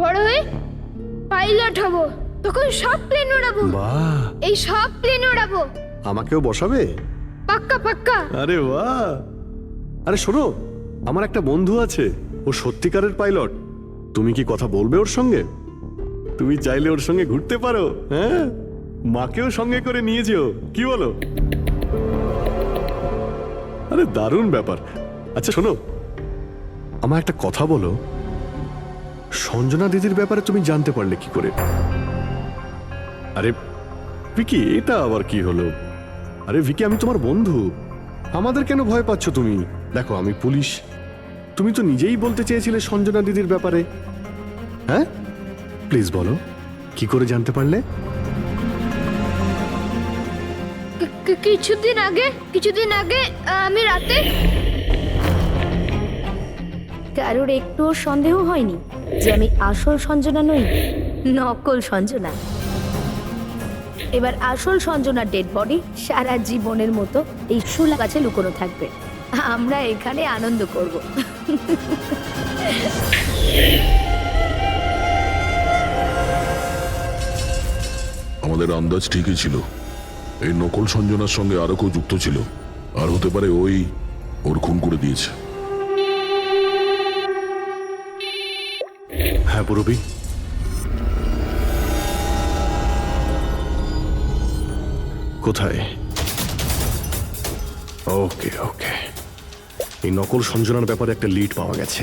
বড় হয়ে পাইলট হব, তখন সব প্লেন উড়াবো। বাহ, এই সব প্লেন উড়াবো। আমাকেও বসাবে? পাক্কা পাক্কা। আরে বাহ। আরে শোনো, আমার একটা বন্ধু আছে, ও সত্যিকারের পাইলট। তুমি কি কথা বলবে ওর সঙ্গে? তুমি চাইলে ওর সঙ্গে ঘুরতে পারো। হ্যাঁ, মাকেও সঙ্গে করে নিয়ে যেও, কি বলো? আরে দারুণ ব্যাপার। আচ্ছা শোনো, আমার একটা কথা বলো, সঞ্জনা দিদির ব্যাপারে তুমি জানতে পারলে কি করে? আরে ভিকি, এটা আবার কি হলো? আরে ভিকি, আমি তোমার বন্ধু, আমাদের কেন ভয় পাচ্ছ তুমি? দেখো, আমি পুলিশ, তুমি তো নিজেই বলতে চেয়েছিলে সঞ্জনা দিদির ব্যাপারে। হ্যাঁ, প্লিজ বলো, কি করে জানতে পারলে? কিছুদিন আগে আমি রাতে। কারোর একটুও সন্দেহ হয়নি যে আমি আসল সঞ্জনা নই, নকল সঞ্জনা। এবার আসল সঞ্জনার ডেড বডি সারা জীবনের মতো এই শুলা গাছে লুকোনো থাকবে। আমরা এখানে আনন্দ করব। আমাদের আন্দাজ ঠিকই ছিল, এই নকল সঞ্জনার সঙ্গে আরো কেউ যুক্ত ছিল, আর হতে পারে ওর খুন করে দিয়েছে। হ্যাঁ পুরবি, কোথায়? ওকে ওকে, এই নকল সঞ্জনার ব্যাপারে একটা লিড পাওয়া গেছে।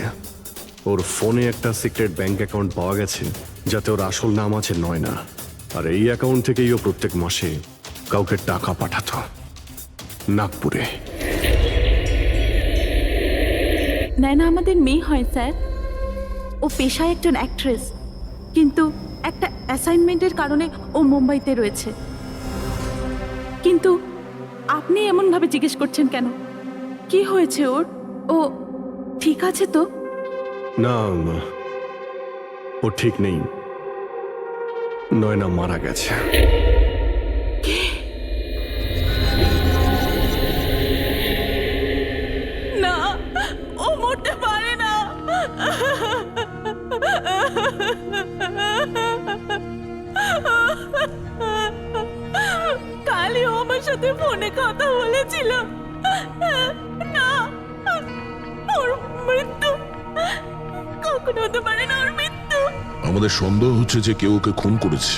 ওর ফোনে একটা সিক্রেট ব্যাংক অ্যাকাউন্ট পাওয়া গেছে, যাতে ওর আসল নাম আছে নয়না। আর এই অ্যাকাউন্ট থেকেই ও প্রত্যেক মাসে কাউকে টাকা পাঠাতো নাগপুরে। নয়না আমাদের মেয়ে হয় স্যার। ও পেশায় একজন অ্যাক্ট্রেস, কিন্তু একটা অ্যাসাইনমেন্টের কারণে ও মুম্বাইতে রয়েছে। কিন্তু আপনি এমনভাবে জিজ্ঞেস করছেন কেন? কি হয়েছে ওর? ও ঠিক আছে তো? না, ও ঠিক নেই। নয়না মারা গেছে। না, ও মরতে পারে না। কালই ও আমার সাথে ফোনে কথা বলেছিল। না, ওর মৃত্যু কখনো হতে পারে না। ওর মৃত্যু। আমাদের সন্দেহ হচ্ছে যে কেউ ওকে খুন করেছে।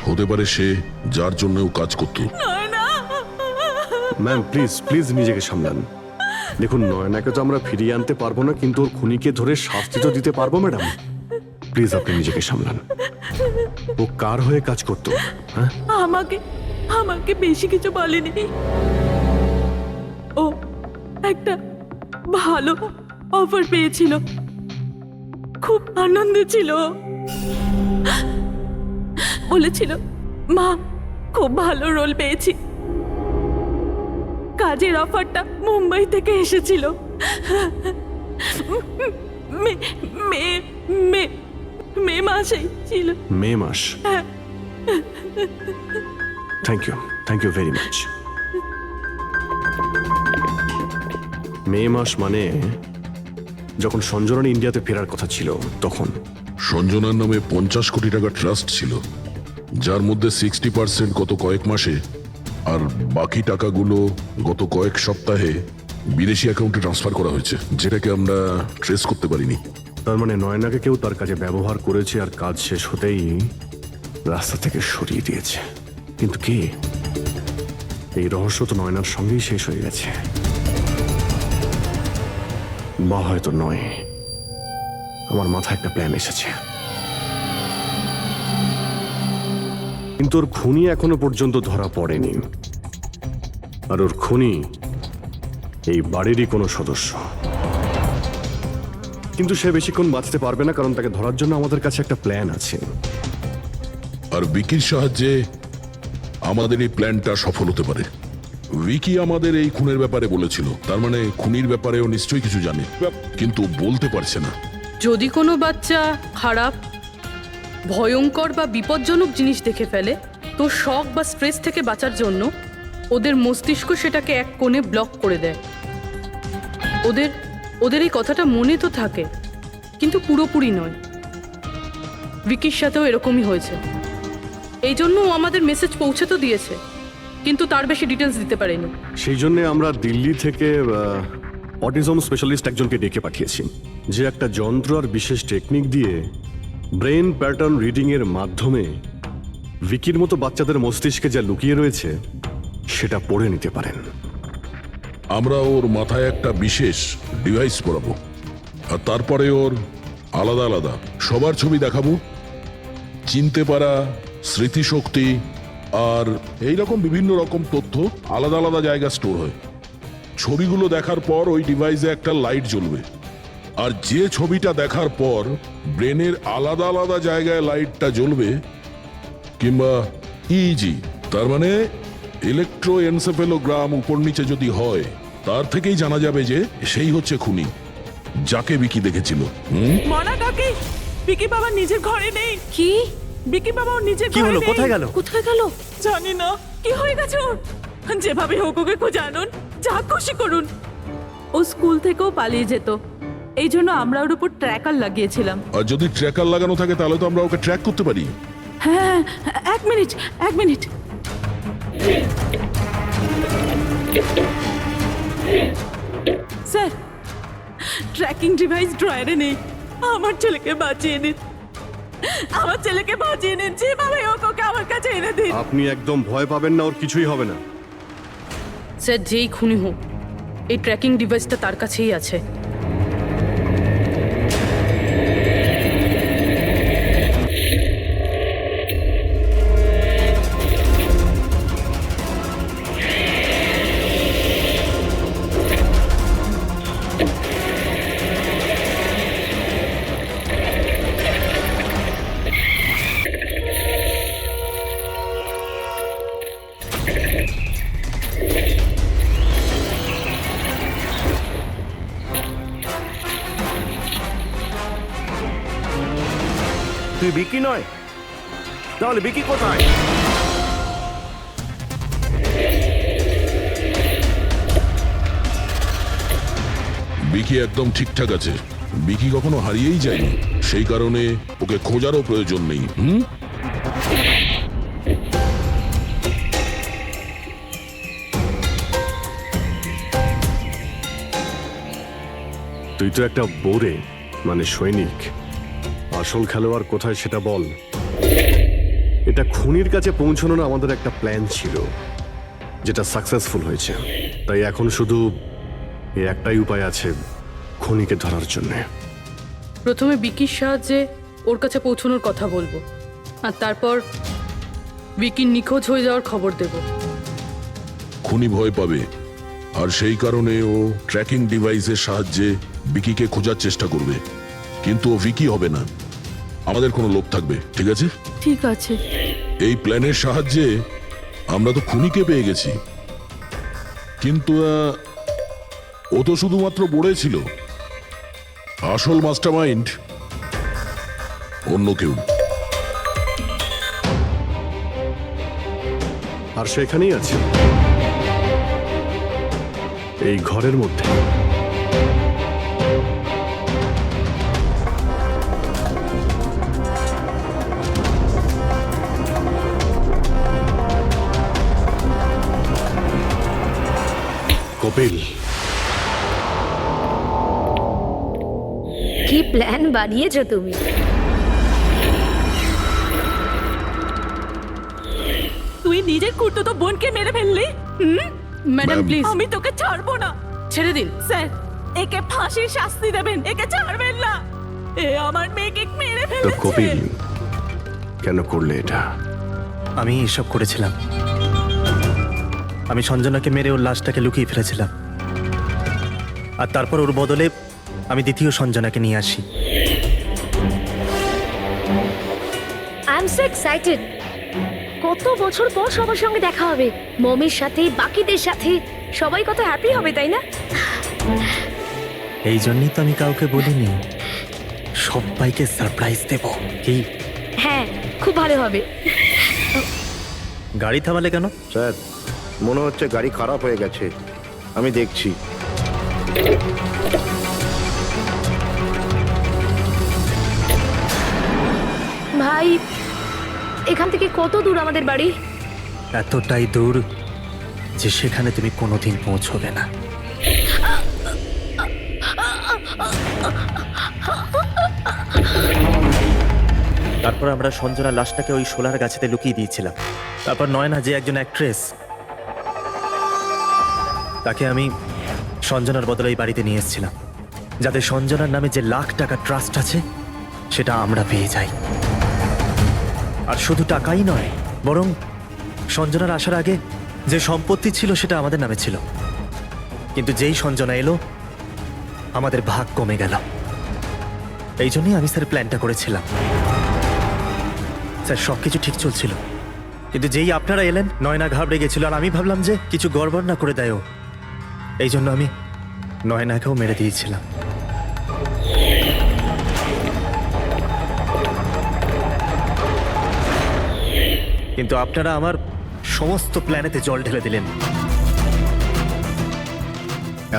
হতে পারে সে, যার জন্য ও কাজ করত। নয়না, ম্যাম প্লিজ প্লিজ নিজেকে সামলান। দেখুন, নয়নাকে তো আমরা ফিরিয়ে আনতে পারবো না, কিন্তু ওর খুনিকে ধরে শাস্তি তো দিতে পারবো ম্যাডাম। প্লিজ আপনি নিজেকে সামলান। ও কার হয়ে কাজ করতো? হ্যাঁ, আমাকে বেশি কিছু বলেনি। ও একটা ভালো অফার পেয়েছিল, খুব আনন্দে ছিল। বলেছিল, মা খুব ভালো রোল পেয়েছি। কাজের অফারটা মুম্বাই থেকে এসেছিল। মে মাসেই ছিল। মে মাস? Thank you very much. মে মাস মানে যখন সঞ্জনার ইন্ডিয়াতে ফেরার কথা ছিল তখন। সঞ্জনার নামে 50 কোটি টাকা ট্রাস্ট ছিল, যার মধ্যে 60% গত কয়েক মাসে, আর বাকি টাকাগুলো গত কয়েক সপ্তাহে বিদেশি অ্যাকাউন্টে ট্রান্সফার করা হয়েছে, যেটাকে আমরা ট্রেস করতে পারিনি। তার মানে নয়নাকে কেউ তার কাজে ব্যবহার করেছে, আর কাজ শেষ হতেই রাস্তা থেকে সরিয়ে দিয়েছে। কিন্তু কে? এই রহস্য তো নয়নার সঙ্গেই শেষ হয়ে গেছে, বা হয়তো নয়। আমার মাথায় একটা প্ল্যান এসেছে, কিন্তু ওর খুনি এখনো পর্যন্ত ধরা পড়েনি। আর ওর খুনি এই বাড়িরই কোনো সদস্য। কিন্তু সে বেশিক্ষণ বাঁচতে পারবে না, কারণ তাকে ধরার জন্য আমাদের কাছে একটা প্ল্যান আছে। আর বিকির সাহায্যে আমাদের এই প্ল্যানটা সফল হতে পারে। উইকি আমাদের এই খুনের ব্যাপারে বলেছিল, তার মানে খুনির ব্যাপারেও নিশ্চয়ই কিছু জানে, কিন্তু বলতে পারছে না। যদি কোনো বাচ্চা খারাপ, ভয়ঙ্কর বা বিপজ্জনক জিনিস দেখে ফেলে, তো শক বা স্ট্রেস থেকে বাঁচার জন্য ওদের মস্তিষ্ক সেটাকে এক কোণে ব্লক করে দেয়। ওদের এই কথাটা মনে তো থাকে, কিন্তু পুরোপুরি নয়। ভিকির সাথেও এরকমই হয়েছে। এই জন্য ও আমাদের মেসেজ পৌঁছে তো দিয়েছে, কিন্তু তার বেশি ডিটেলস দিতে পারেনি। সেই জন্য আমরা দিল্লি থেকে অটিজম স্পেশালিস্ট একজনকে ডেকে পাঠিয়েছি, যে একটা যন্ত্র আর বিশেষ টেকনিক দিয়ে ব্রেন প্যাটার্ন রিডিং এর মাধ্যমে ভিকির মতো বাচ্চাদের মস্তিষ্কে যা লুকিয়ে রয়েছে সেটা পড়ে নিতে পারেন। আমরা ওর মাথায় একটা বিশেষ ডিভাইস পরাবো, আর তারপরে ওর আলাদা আলাদা সবার ছবি দেখাবো। চিনতে পারা, স্মৃতিশক্তি আর এইরকম বিভিন্ন রকম তথ্য আলাদা আলাদা জায়গা স্টোর হয়। ছবিগুলো দেখার পর ওই ডিভাইসে একটা লাইট জ্বলবে, আর যে ছবিটা দেখার পর ব্রেনের আলাদা আলাদা জায়গায় লাইটটা জ্বলবে, কিংবা ইজি তার মানে ইলেকট্রোএনসেফেলোগ্রাম উপর নিচে যদি হয়, তার থেকেই জানা যাবে যে সেই হচ্ছে খুনি, যাকে বিকি দেখেছিল। মনা কাকি, বিকি বাবা নিজের ঘরে নেই। কি? বিকি বাবা ওর নিজের কি ঘরে হলো? নেই। কোথায় গেল? কোথায় গেল? জানি না কি হয়ে গেছে ওর। যেভাবে হোক ওকে খুঁজে আনুন, যা খুশি করুন। ও স্কুল থেকেও পালিয়ে যেত, এই জন্য আমরা ওর উপর ট্র্যাকার লাগিয়েছিলাম। আর যদি ট্র্যাকার লাগানো থাকে তাহলে তো আমরা ওকে ট্র্যাক করতে পারি। হ্যাঁ, এক মিনিট। স্যার, ট্র্যাকিং ডিভাইস ড্রয়ারে নেই। আমার ছেলেকে বাঁচিয়ে নিন, যেভাবে হোক ওকে আমার কাছে এনে দিন। আপনি একদম ভয় পাবেন না, ওর কিছুই হবে না। স্যার, যেই খুনি হোক, এই ট্র্যাকিং ডিভাইসটা তার কাছেই আছে। তুই বিকি নয়? তাহলে বিকি কোথায়? বিকি একদম ঠিকঠাক আছে। বিকি কখনো হারিয়েই যায়নি, সেই কারণে ওকে খোঁজারও প্রয়োজন নেই। তুই তো একটা বোরে, মানে সৈনিক। আসল খেলোয়াড় কোথায় সেটা বল। এটা খুনির কাছে পৌঁছানোর আমাদের একটা প্ল্যান ছিল, যেটা সাকসেসফুল হয়েছে। তাই এখন শুধু এই একটাই উপায় আছে খুনিকে ধরার জন্য। প্রথমে বিকির সাহায্যে ওর কাছে পৌঁছানোর কথা বলবো, আর তারপর বিকির নিখোঁজ হয়ে যাওয়ার খবর দেব। খুনি ভয় পাবে, আর সেই কারণে ও ট্র্যাকিং ডিভাইসের সাহায্যে বিকিকে খোঁজার চেষ্টা করবে। কিন্তু ও বিকি হবে না, আমাদের কোনো লোক থাকবে। ঠিক আছে? ঠিক আছে। এই প্ল্যানের সাহায্যে আমরা তো খুনিকে পেয়ে গেছি, কিন্তু ও তো শুধুমাত্র বড়ে ছিল। আসল মাস্টারমাইন্ড অন্য কেউ। আর সেখানেই আছে, এই ঘরের মধ্যে। কপিল, কি প্ল্যান বানিয়েছো তুমি? তুই নিজের খুঁড়তো বোনকে মেরে ফেললি। ম্যাডাম প্লিজ, আমি তোকে ছাড়বো না। ছেড়ে দিন। স্যার, একে ফাঁসির শাস্তি দেবেন, একে ছাড়বেন না। এ আমার মেয়েকে মেরে তো ফেলেছে। কপিল কেন করলে এটা? আমি এসব করেছিলাম। আমি সঞ্জনাকে মেরে ওর লাশটাকে লুকিয়ে ফেলেছিলাম, আর তারপর ওর বদলে আমি দ্বিতীয় সঞ্জনাকে নিয়ে আসি। I am so excited. কত বছর পর সবার সঙ্গে দেখা হবে, মমির সাথে, বাকিদের সাথে। সবাই কত হ্যাপি হবে, তাই না? এই জন্যই তো আমি কাউকে বলিনি, সবাইকে সারপ্রাইজ দেব। কি? হ্যাঁ, খুব ভালো হবে। গাড়ি থামালে কেন? স্যার, মনে হচ্ছে গাড়ি খারাপ হয়ে গেছে, আমি দেখছি। এখান থেকে কত দূর আমাদের বাড়ি? এতটাই দূর যে সেখানে তুমি কোনোদিন পৌঁছবে না। তারপর আমরা সঞ্জনা লাশটাকে ওই শোলার গাছেতে লুকিয়ে দিয়েছিলাম। তারপর নয়না যে একজন অ্যাক্ট্রেস, তাকে আমি সঞ্জনার বদলে এই বাড়িতে নিয়ে এসেছিলাম, যাতে সঞ্জনার নামে যে লাখ টাকা ট্রাস্ট আছে সেটা আমরা পেয়ে যাই। আর শুধু টাকাই নয়, বরং সঞ্জনার আসার আগে যে সম্পত্তি ছিল সেটা আমাদের নামে ছিল, কিন্তু যেই সঞ্জনা এলো আমাদের ভাগ কমে গেল। এই জন্যই আমি স্যার প্ল্যানটা করেছিলাম। স্যার সবকিছু ঠিক চলছিল, কিন্তু যেই আপনারা এলেন নয়না ঘাবড়ে গেছিল, আর আমি ভাবলাম যে কিছু গড়বড় না করে দেয় ও। এই জন্য আমি নয়নাকেও মেরে দিয়েছিলাম। কিন্তু আপনারা আমার সমস্ত প্ল্যানেতে জল ঢেলে দিলেন।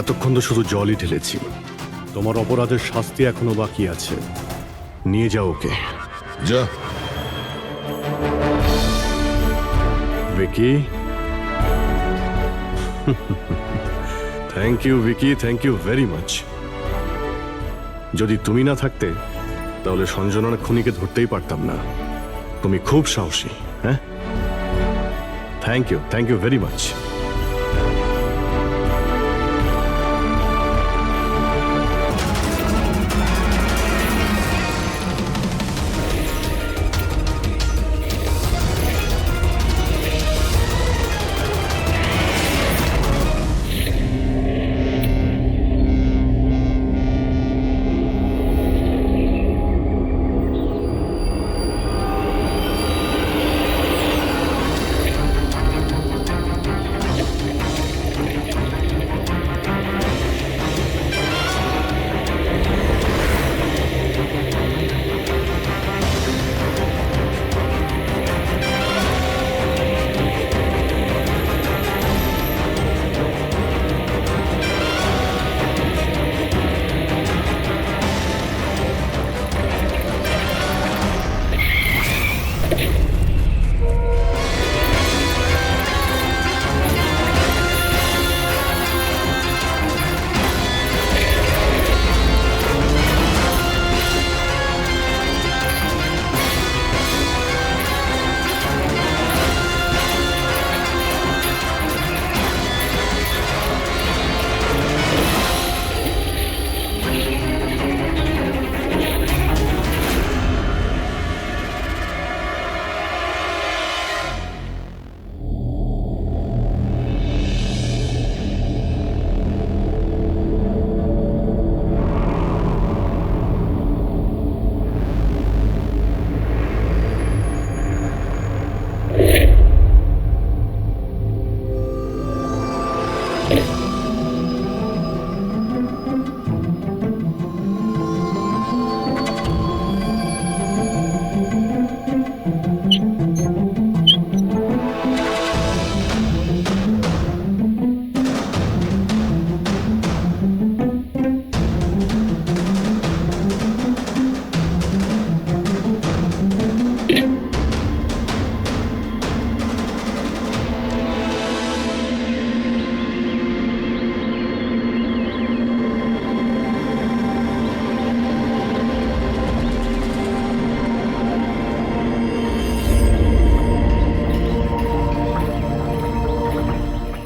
এতক্ষণ তো শুধু জলই ঢেলেছি। তোমার অপরাধের শাস্তি এখনো বাকি আছে। নিয়ে যাও ওকে। যা। Vicky, thank you Vicky, thank you very much. যদি তুমি না থাকতে তাহলে সঞ্জনার খুনিকে ধরতেই পারতাম না। তুমি খুব সাহসী। হ্যাঁ, থ্যাংক ইউ ভেরি মাচ।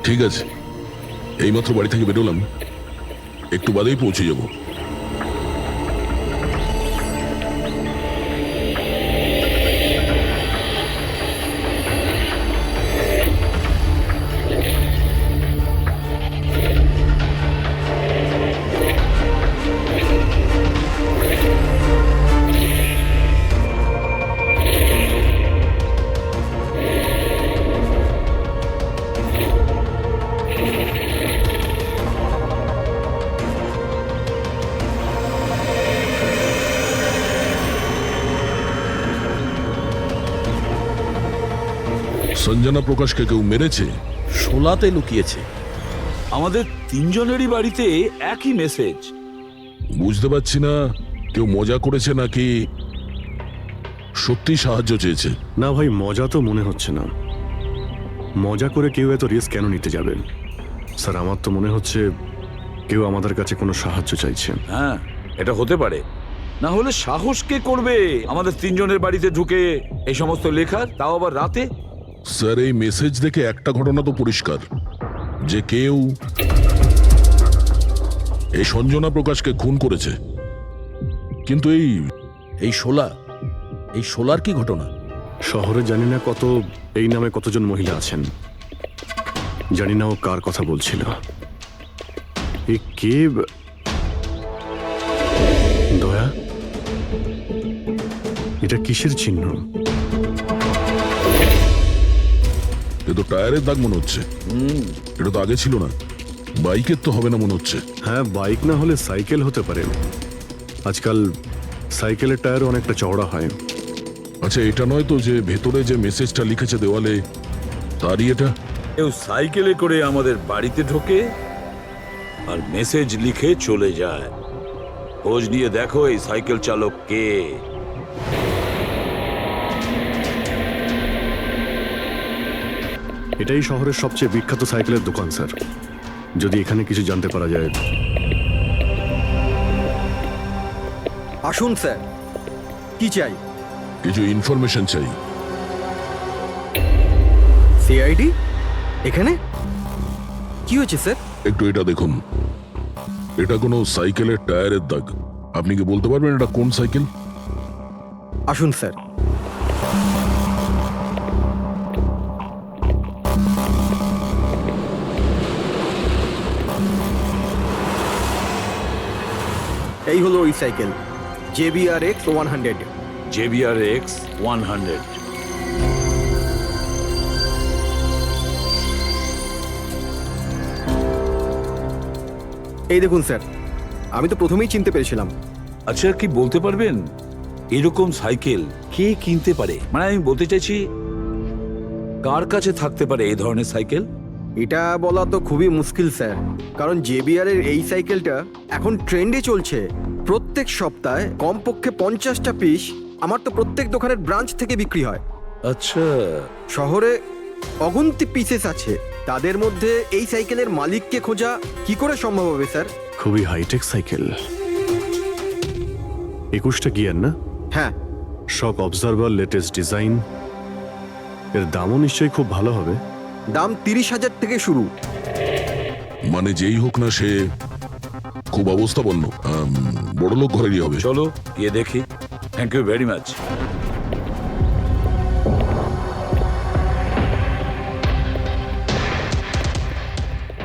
ঠিক আছে, এইমাত্র বাড়ি থেকে বেরোলাম, একটু বাদেই পৌঁছে যাব। সঞ্জনা প্রকাশকে কেউ মেরেছে? শোলাতে লুকিয়েছে। আমাদের তিনজনেরই বাড়িতে একই মেসেজ। বুঝতে পারছি না কেউ মজা করেছে নাকি সত্যি সাহায্য চেয়েছে। না ভাই, মজা তো মনে হচ্ছে না। মজা করে কেউ এত রিস্ক কেন নিতে যাবে? স্যার, আমার তো মনে হচ্ছে কেউ আমাদের কাছে কোনো সাহায্য চাইছে। হ্যাঁ, এটা হতে পারে। না হলে সাহস কে করবে আমাদের তিনজনের বাড়িতে ঢুকে এই সমস্ত লেখার, তাও আবার রাতে? স্যার, এই মেসেজ দেখে একটা ঘটনা তো পরিষ্কার, যে কেউ এই সঞ্জনা প্রকাশকে খুন করেছে। কিন্তু এই শোলার কি ঘটনা? শহরে জানি না এই নামে কতজন মহিলা আছেন, জানি না ও কার কথা বলছিল। এ কে? দয়া, এটা কিসের চিহ্ন? এ তো টায়ারের দাগ মনে হচ্ছে। এটা তো আগে ছিল না। বাইকের তো হবে না মনে হচ্ছে। হ্যাঁ, বাইক না হলে সাইকেল হতে পারে। আজকাল সাইকেলের টায়ার অনেকটা চওড়া হয়। আচ্ছা, এটা নয় তো যে ভেতরে যে মেসেজটা লিখেছে দেওয়ালে, তারই এটা? কেউ সাইকেলে করে আমাদের বাড়িতে ঢোকে আর মেসেজ লিখে চলে যায়। খোঁজ নিয়ে দেখো এই সাইকেল চালক কে। এটাই শহরের সবচেয়ে বিখ্যাত সাইকেলের দোকান স্যার। যদি এখানে কিছু জানতে পারা যায়। আসুন স্যার, কি চাই? কিছু ইনফরমেশন চাই। সিআইডি এখানে? কি হয়েছে স্যার? একটু এটা দেখুন। এটা কোনো সাইকেলের টায়ারের দাগ। আপনি কি বলতে পারবেন এটা কোন সাইকেল? আসুন স্যার। এই হলো ওই সাইকেল, JBRX 100। JBRX 100। এই দেখুন স্যার, আমি তো প্রথমেই চিনতে পেরেছিলাম। আচ্ছা, কি বলতে পারবেন এরকম সাইকেল কে কিনতে পারে? মানে আমি বলতে চাইছি, কার কাছে থাকতে পারে এই ধরনের সাইকেল? এটা বলা তো খুবই মুশকিল স্যার, কারণ JBR এর এই সাইকেলটা এখন ট্রেন্ডে চলছে। প্রত্যেক সপ্তাহে কমপক্ষে 50টা পিস আমার তো প্রত্যেক দোকানের ব্রাঞ্চ থেকে বিক্রি হয়। আচ্ছা, শহরে অগুন্তি পিসেস আছে, তাদের মধ্যে এই সাইকেলের মালিককে খোঁজা কি করে সম্ভব হবে স্যার? খুবই হাইটেক সাইকেল। 21টা গিয়ার না? হ্যাঁ। শক অবজারভার, লেটেস্ট ডিজাইন। এর দামও নিশ্চয়ই খুব ভালো হবে। দাম 30,000 থেকে শুরু। মানে যেই হোক না, সে খুব অবস্থাপন্ন, বড়লোক ঘরেরই হবে। চলো গিয়ে দেখি। Thank you very much.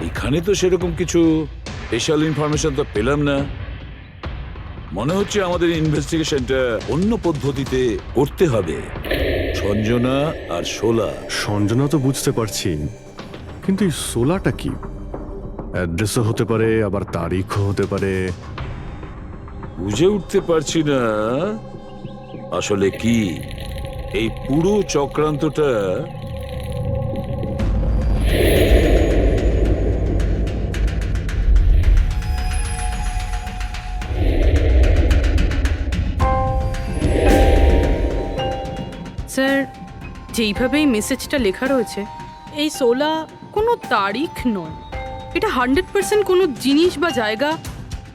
এখানে তো সেরকম কিছু স্পেশাল ইনফরমেশন তো পেলাম না। মনে হচ্ছে আমাদের ইনভেস্টিগেশনটা অন্য পদ্ধতিতে করতে হবে। সঞ্জনা আর শোলা। সঞ্জনা তো বুঝতে পারছি, কিন্তু এই সোলাটা কি? অ্যাড্রেসও হতে পারে, আবার তারিখও হতে পারে। বুঝে উঠতে পারছি না আসলে কি এই পুরো চক্রান্তটা। স্যার, যেইভাবে এই মেসেজটা লেখা রয়েছে, এই সোলা কোনো তারিখ নয়। এটা 100% কোনো জিনিস বা জায়গা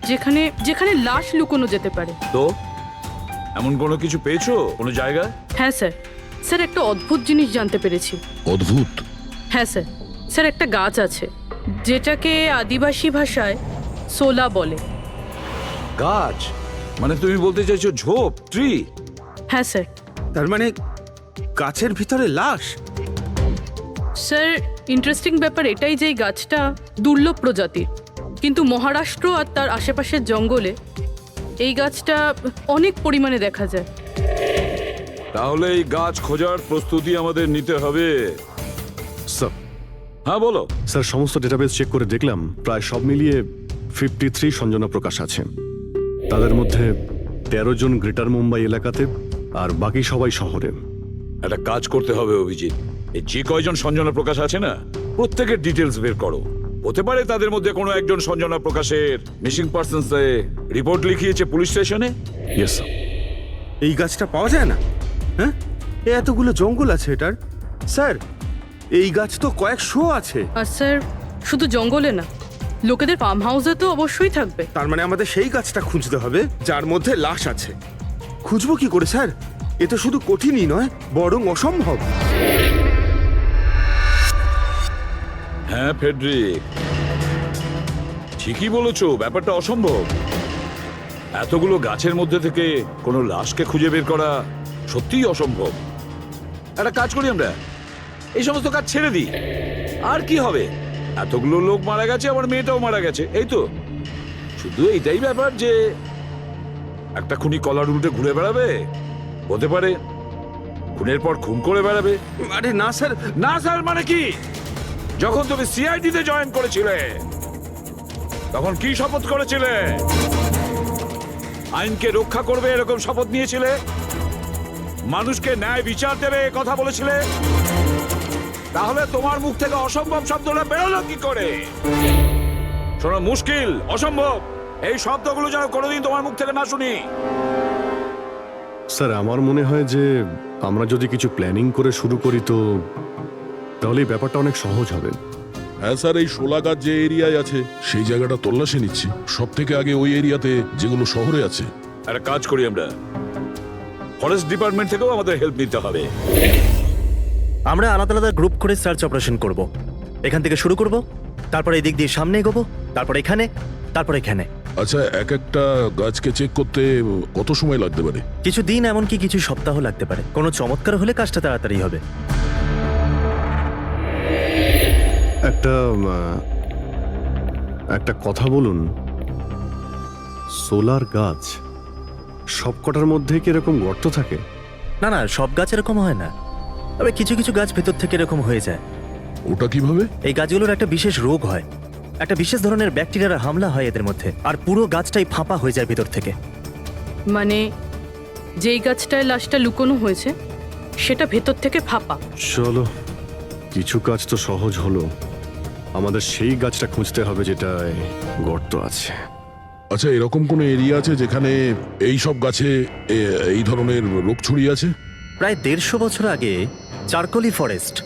যেখানে যেখানে লাশ লুকোনো যেতে পারে। তো এমন কোনো কিছু পেয়েছো কোনো জায়গা? হ্যাঁ স্যার। স্যার, একটা অদ্ভুত জিনিস জানতে পেরেছি। অদ্ভুত? হ্যাঁ স্যার। স্যার, একটা গাছ আছে যেটাকে আদিবাসী ভাষায় সোলা বলে। গাছ? মানে তুমি বলতে চাইছো ঝোপ, ট্রি? হ্যাঁ স্যার। তার মানে গাছের ভিতরে লাশ? স্যার, ইন্টারেস্টিং ব্যাপার এটাই যে এই গাছটা দুর্লভ প্রজাতির, কিন্তু মহারাষ্ট্র আর তার আশেপাশের জঙ্গলে এই গাছটা অনেক পরিমাণে দেখা যায়। তাহলে এই গাছ খোঁজার প্রস্তুতি আমাদের নিতে হবে। স্যার, হ্যাঁ বলো। স্যার, সমস্ত ডেটাবেস চেক করে দেখলাম, প্রায় সব মিলিয়ে 53 সঞ্জনা প্রকাশ আছে। তাদের মধ্যে 13 জন গ্রেটার মুম্বাই এলাকাতে, আর বাকি সবাই শহরে। একটা কাজ করতে হবে অভিজিৎ, এই যে কয়জন সঞ্জনা প্রকাশ আছে না, প্রত্যেকের ডিটেলস বের করো। হতে পারে তাদের মধ্যে কোনো একজন সঞ্জনা প্রকাশের মিসিং পার্সনস রিপোর্ট লিখিয়েছে পুলিশ স্টেশনে। Yes sir. এই গাছটা পাওয়া যায় না? হ্যাঁ, এতগুলো জঙ্গল আছে এটার। স্যার, এই গাছ তো কয়েকশো আছে। আর স্যার, শুধু জঙ্গলে না, লোকেদের ফার্ম হাউসে তো অবশ্যই থাকবে। তার মানে আমাদের সেই গাছটা খুঁজতে হবে যার মধ্যে লাশ আছে। খুঁজবো কি করে স্যার? এ তো শুধু কঠিনই নয়, বরং অসম্ভব। হ্যাঁ ফেডরিক, ঠিকই বলেছো, ব্যাপারটা অসম্ভব। এতগুলো গাছের মধ্যে থেকে কোনো লাশকে খুঁজে বের করা সত্যিই অসম্ভব। একটা কাজ করি আমরা, এই সমস্ত কাজ ছেড়ে দিই। আর কি হবে, এতগুলো লোক মারা গেছে, আমার মেয়েটাও মারা গেছে, এই তো। শুধু এইটাই ব্যাপার যে একটা খুনি কলার উল্টে ঘুরে বেড়াবে, হতে পারে খুনের পর খুন করে বেড়াবে। আরে না স্যার। না স্যার মানে কি? যখন তুমি সিআইডি তে জয়েন করেছিলে তখন কি শপথ করেছিলে? আইনকে রক্ষা করবে এরকম শপথ নিয়েছিলে? মানুষকে ন্যায় বিচার দেবে এ কথা বলেছিলে? তাহলে তোমার মুখ থেকে অসম্ভব শব্দটা বেরোলো কি করে? শোনো, মুশকিল, অসম্ভব, এই শব্দগুলো যেন কোনোদিন তোমার মুখ থেকে না শুনি। স্যার, আমার মনে হয় যে আমরা যদি কিছু প্ল্যানিং করে শুরু করি তো তাহলে এই ব্যাপারটা অনেক সহজ হবে। হ্যাঁ স্যার, এই শোলাগাছ যে এরিয়ায় আছে সেই জায়গাটা তল্লাশি নিচ্ছি। সব থেকে আগে ওই এরিয়াতে যেগুলো শহরে আছে। একটা কাজ করি আমরা, ফরেস্ট ডিপার্টমেন্ট থেকেও আমাদের হেল্প নিতে হবে। আমরা আলাদা আলাদা গ্রুপ করে সার্চ অপারেশন করব। এখান থেকে শুরু করব, তারপর এই দিক দিয়ে সামনে এগোবো, তারপর এখানে, তারপর এখানে। আচ্ছা, এক একটা গাছকে চেক করতে কত সময় লাগতে পারে? কিছু দিন, এমনকি কিছু সপ্তাহ লাগতে পারে। কোনো চমৎকার হলে কাজটা তাড়াতাড়ি হবে। একটা কথা বলুন, সোলার গাছ সবকটার মধ্যে কি এরকম গর্ত থাকে? না না, সব গাছ এরকম হয় না, তবে কিছু কিছু গাছ ভেতর থেকে এরকম হয়ে যায়। ওটা কিভাবে? এই গাছগুলোর একটা বিশেষ রোগ হয়, একটা বিশেষ ধরনের ব্যাকটেরিয়ার হামলা হয় এদের মধ্যে, আর পুরো গাছটাই ফাঁপা হয়ে যায় ভেতর থেকে। মানে যেই গাছটায় লাশটা লুকোনো হয়েছে সেটা ভেতর থেকে ফাঁপা। চলো, কিছু কাজ তো সহজ হলো, আমাদের সেই গাছটা খুঁজতে হবে যেটায় গর্ত আছে। আচ্ছা, এরকম কোনো এরিয়া আছে যেখানে এই সব গাছে এই ধরনের রোগ ছড়িয়ে আছে? প্রায় 150 বছর আগে চারকোলি ফরেস্ট,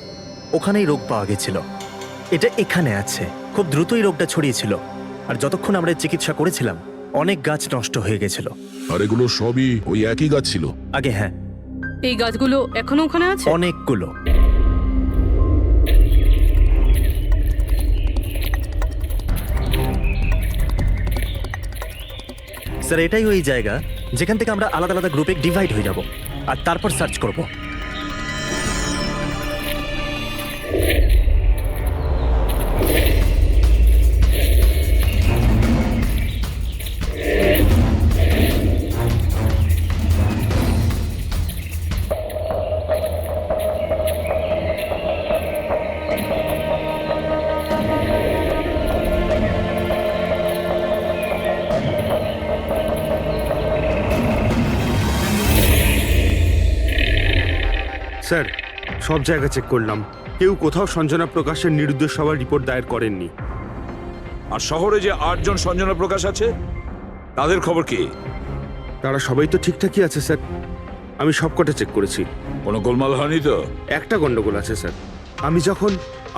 ওখানেই রোগ পাওয়া গেছিল। এটা এখানে আছে। খুব দ্রুতই রোগটা ছড়িয়েছিল, আর যতক্ষণ আমরা চিকিৎসা করেছিলাম অনেক গাছ নষ্ট হয়ে গেছিল। আর এগুলো সবই ওই একই গাছ ছিল আগে? হ্যাঁ। এই গাছগুলো এখনো ওখানে আছে? অনেকগুলো। স্যার, এটাই ওই জায়গা যেখান থেকে আমরা আলাদা আলাদা গ্রুপে ডিভাইড হয়ে যাব আর তারপর সার্চ করব। স্যার, সব জায়গা চেক করলাম, কেউ কোথাও সঞ্জনা প্রকাশের নিরুদ্দেশ হওয়ার রিপোর্ট দায়ের করেননি। আর শহরে যে 8 জন সঞ্জনা প্রকাশ আছে তাদের খবর কি? তারা সবাই তো ঠিকঠাকই আছে স্যার, আমি সবকটা চেক করেছি। কোনো গোলমাল হয়নি তো? একটা গন্ডগোল আছে স্যার। আমি যখন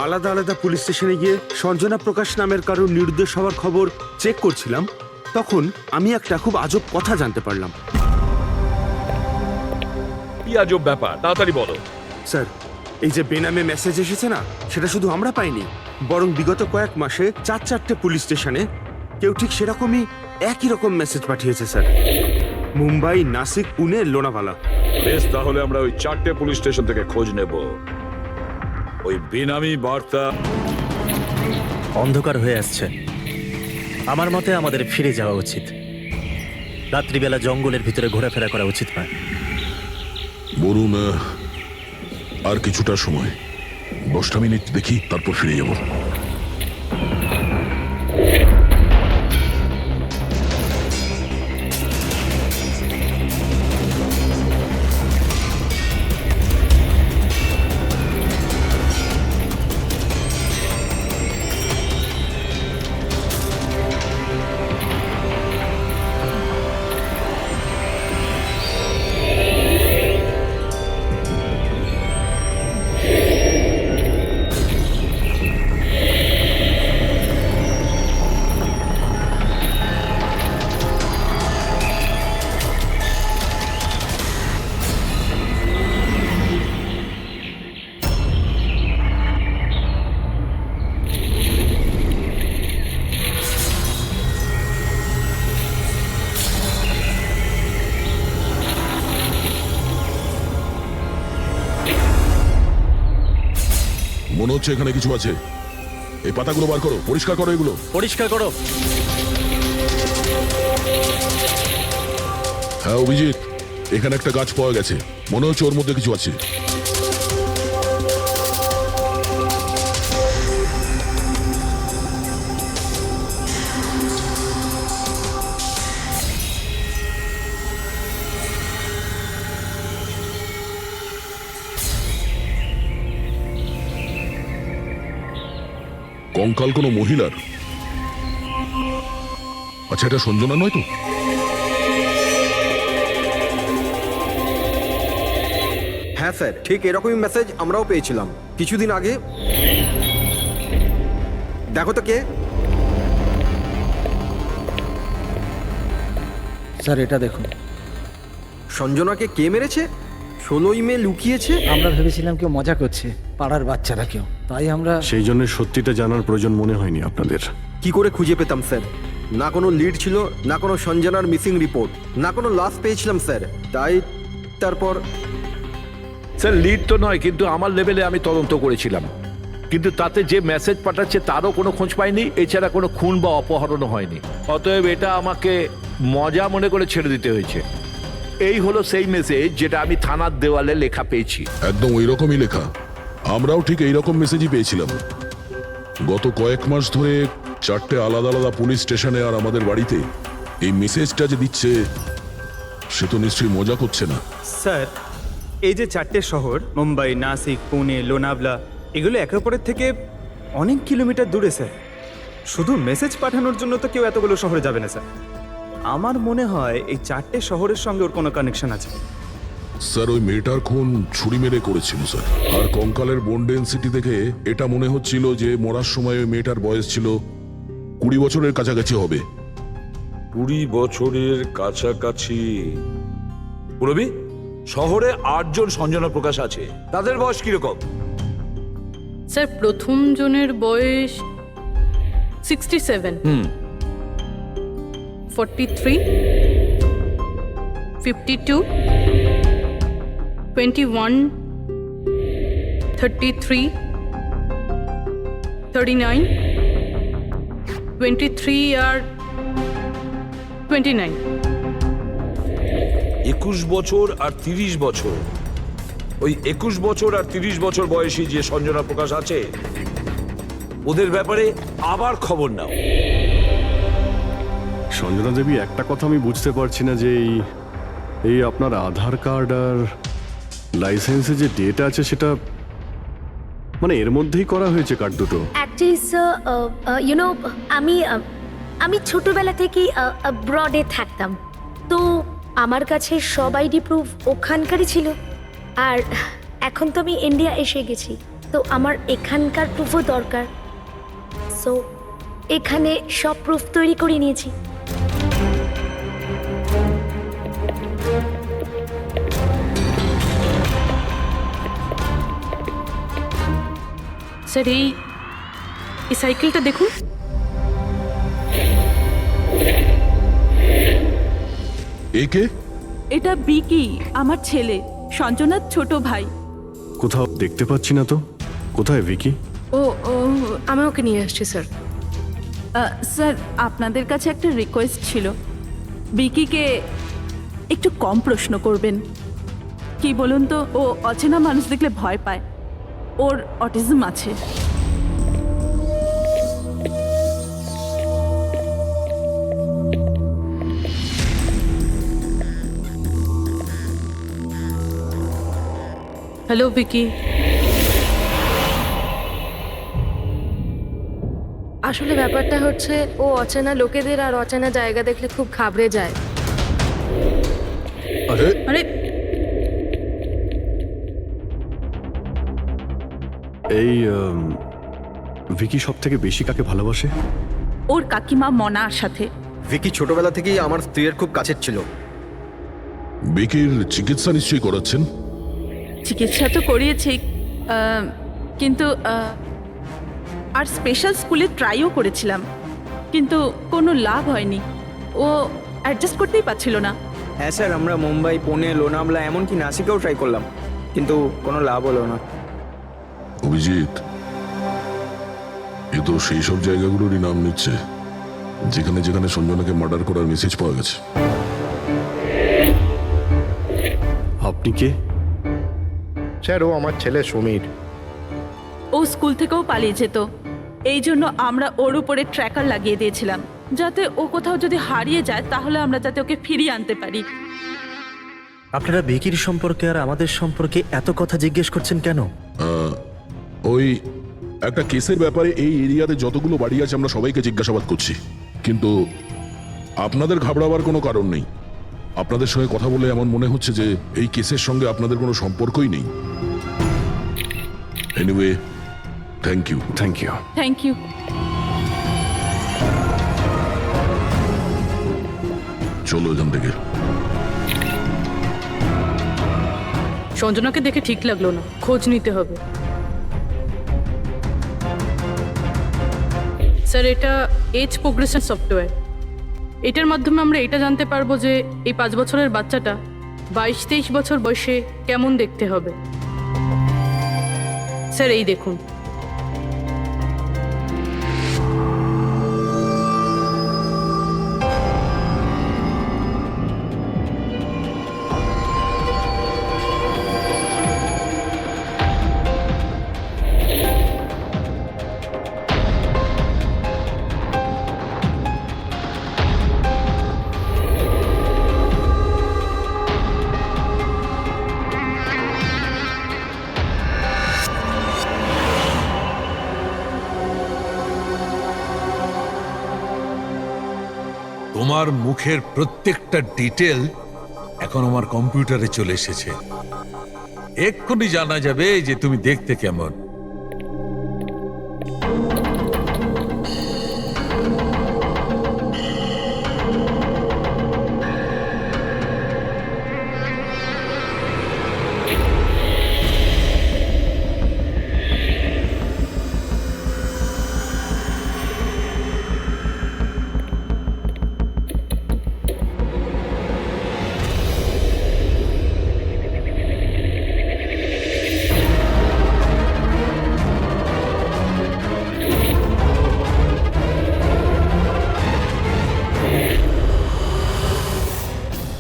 আলাদা আলাদা পুলিশ স্টেশনে গিয়ে সঞ্জনা প্রকাশ নামের কারোর নিরুদ্দেশ হওয়ার খবর চেক করছিলাম, তখন আমি একটা খুব আজব কথা জানতে পারলাম। কি আজব ব্যাপার, তাড়াতাড়ি বলো। স্যার, এই যে বেনামে মেসেজ এসেছে না, সেটা শুধু আমরা পাইনি, বরং বিগত কয়েক মাসে 4-4টে পুলিশ স্টেশনে কেউ ঠিক সেরকমই একই রকম মেসেজ পাঠিয়েছে স্যার। মুম্বাই, নাসিক, পুনে, লোনাভালা। বেশ, তাহলে আমরা ওই 4টে পুলিশ স্টেশন থেকে খোঁজ নেব। ওই বেনামি বার্তা। অন্ধকার হয়ে আসছে, আমার মতে আমাদের ফিরে যাওয়া উচিত। রাত্রিবেলা জঙ্গলের ভিতরে ঘোরাফেরা করা উচিত নয়। বলুন, আর কিছুটা সময়, 10টা মিনিট দেখি, তারপর ফিরে যাব। মনে হচ্ছে এখানে কিছু আছে। এই পাতাগুলো বার করো, পরিষ্কার করো এগুলো। পরিষ্কার করো। হ্যাঁ অভিজিৎ, এখানে একটা গাছ পাওয়া গেছে, মনে হচ্ছে ওর মধ্যে কিছু আছে। কঙ্কাল কোনো মহিলার? আচ্ছা, এটা সঞ্জনা নয় তো? হ্যাঁ স্যার, ঠিক এরকমই মেসেজ আমরাও পেয়েছিলাম কিছুদিন আগে। দেখো তো কে। স্যার এটা দেখুন। সঞ্জনাকে কে মেরেছে? 16ই মে লুকিয়েছে। আমরা ভেবেছিলাম কেউ মজা করছে, পাড়ার বাচ্চারা কেউ, তাই আমরা সেই জন্য সত্যিটা জানার প্রয়োজন মনে হয়নি আপনাদের। কি করে খুঁজে পেতাম স্যার? না কোনো লিড ছিল, না কোনো সঞ্জনার মিসিং রিপোর্ট, না কোনো লাশ পেয়েছিলাম স্যার। তাই তারপর স্যার লিড তো নয়, কিন্তু আমার লেভেলে আমি তদন্ত করেছিলাম, কিন্তু তাতে যে মেসেজ পাঠাচ্ছে তারও কোনো খোঁজ পাইনি, এছাড়া কোনো খুন বা অপহরণও হয়নি। অতএব এটা আমাকে মজা মনে করে ছেড়ে দিতে হয়েছে। এই হলো সেই মেসেজ যেটা আমি থানার দেওয়ালে লেখা পেয়েছি। একদম ওই রকমই লেখা। আমরাও ঠিক এইরকম মেসেজই পেয়েছিলাম। গত কয়েক মাস ধরে 4টে আলাদা আলাদা পুলিশ স্টেশনে আর আমাদের বাড়িতে এই মেসেজটা যে দিচ্ছে, সে তো নিশ্চয়ই মজা করছে না। স্যার, এই যে 4টে শহর, মুম্বাই, নাসিক, পুনে, লোনাভলা, এগুলো একে অপরের থেকে অনেক কিলোমিটার দূরে স্যার। শুধু মেসেজ পাঠানোর জন্য তো কেউ এতগুলো শহরে যাবে না স্যার। আমার মনে হয় এই 4টে শহরের সঙ্গে ওর কোনো কানেকশন আছে। স্যার, ওই মেয়েটার খুন ছুরি মেরে করেছিল স্যার। আর কঙ্কালের বোন ডেন্সিটি দেখে এটা মনে হচ্ছিল যে মরার সময় ওই মেয়েটার বয়স ছিল 20 বছরের কাছাকাছি হবে। 20 বছরের কাছাকাছি? পুরবি, শহরে 8 জন সঞ্জনা প্রকাশ আছে, তাদের বয়স কিরকম? স্যার, প্রথম জনের বয়স 67, 43, 52, 21, 33, 39, 23 আর 29। 21 বছর আর 30 বছর। ওই 21 বছর আর 30 বছর বয়সী যে সঞ্জনা প্রকাশ আছে, ওদের ব্যাপারে আবার খবর নাও। সঞ্জনা দেবী, একটা কথা আমি বুঝতে পারছি না যে এই আপনার আধার কার্ড আর লাইসেন্সে যে ডেট আছে সেটা মানে এর মধ্যেই করা হয়েছে কার্ড দুটো। অ্যাকচুয়ালি স্যার, আমি ছোটবেলা থেকেই ব্রডে থাকতাম, তো আমার কাছে সব আইডি প্রুফ ওখানকারই ছিল। আর এখন তো আমি ইন্ডিয়া এসে গেছি, তো আমার এখানকার প্রুফও দরকার। সো এখানে সব প্রুফ তৈরি করে নিয়েছি। স্যার, এই সাইকেলটা দেখুন। একে? এটা বিকি, আমার ছেলে, সঞ্জনার ছোট ভাই। কোথাও দেখতে পাচ্ছি না তো। কোথায় ভিকি? ও আমি ওকে নিয়ে আসছি স্যার। স্যার, আপনাদের কাছে একটা রিকোয়েস্ট ছিল, বিকিকে একটু কম প্রশ্ন করবেন। কি বলুন তো, ও অচেনা মানুষ দেখলে ভয় পায়, ওর অটিজম আছে। হ্যালো ভিকি। আসলে ব্যাপারটা হচ্ছে, ও অচেনা লোকেদের আর অচেনা জায়গা দেখলে খুব ঘাবড়ে যায়। আরে আরে এই ভিকি সব থেকে বেশি কাকে ভালোবাসে? ওর কাকিমা মনার সাথে। ভিকি ছোটবেলা থেকেই আমার স্ত্রীর খুব কাছের ছিল। বিকির চিকিৎসা নিশ্চয়ই করাচ্ছেন? চিকিৎসা তো করিয়েছি, কিন্তু আর স্পেশাল স্কুলে ট্রাইও করেছিলাম, কিন্তু কোনো লাভ হয়নি। ও অ্যাডজাস্ট করতেই পারছিল না। হ্যাঁ স্যার, আমরা মুম্বাই, পুনে, লোনাভলা, এমনকি নাসিকেও ট্রাই করলাম, কিন্তু কোনো লাভ হলো না। অভিজিৎ, এ তো সেই সব জায়গাগুলোরই নাম নিচ্ছে যেখানে যেখানে সঞ্জনাকে মার্ডার করার মেসেজ পাওয়া গেছে। আপনি কে? স্যার ও আমার ছেলে সমীর। ও স্কুল থেকেও পালিয়ে যেত, এই জন্য আমরা ওর উপরে ট্র্যাকার লাগিয়ে দিয়েছিলাম, যাতে ও কোথাও যদি হারিয়ে যায় তাহলে আমরা যাতে ওকে ফিরিয়ে আনতে পারি। আপনারা ভিকির সম্পর্কে আর আমাদের সম্পর্কে এত কথা জিজ্ঞেস করছেন কেন? ওই একটা কেসের ব্যাপারে এই এরিয়াতে যতগুলো বাড়ি আছে আমরা সবাইকে জিজ্ঞাসাবাদ করছি, কিন্তু আপনাদের ঘাবড়াবার কোনো কারণ নেই। আপনাদের সঙ্গে কথা বলে এমন মনে হচ্ছে যে এই কেসের সঙ্গে আপনাদের কোনো সম্পর্কই নেই। Anyway, thank you. Thank you. Thank you. চলো এখান থেকে। সঞ্জনাকে দেখে ঠিক লাগলো না, খোঁজ নিতে হবে। স্যার, এটা এজ প্রোগ্রেশন সফটওয়্যার। এটার মাধ্যমে আমরা এটা জানতে পারবো যে এই 5 বছরের বাচ্চাটা 22-23 বছর বয়সে কেমন দেখতে হবে। স্যার, এই দেখুন। তোমার মুখের প্রত্যেকটা ডিটেল এখন আমার কম্পিউটারে চলে এসেছে। এক্ষুনি জানা যাবে যে তুমি দেখতে কেমন।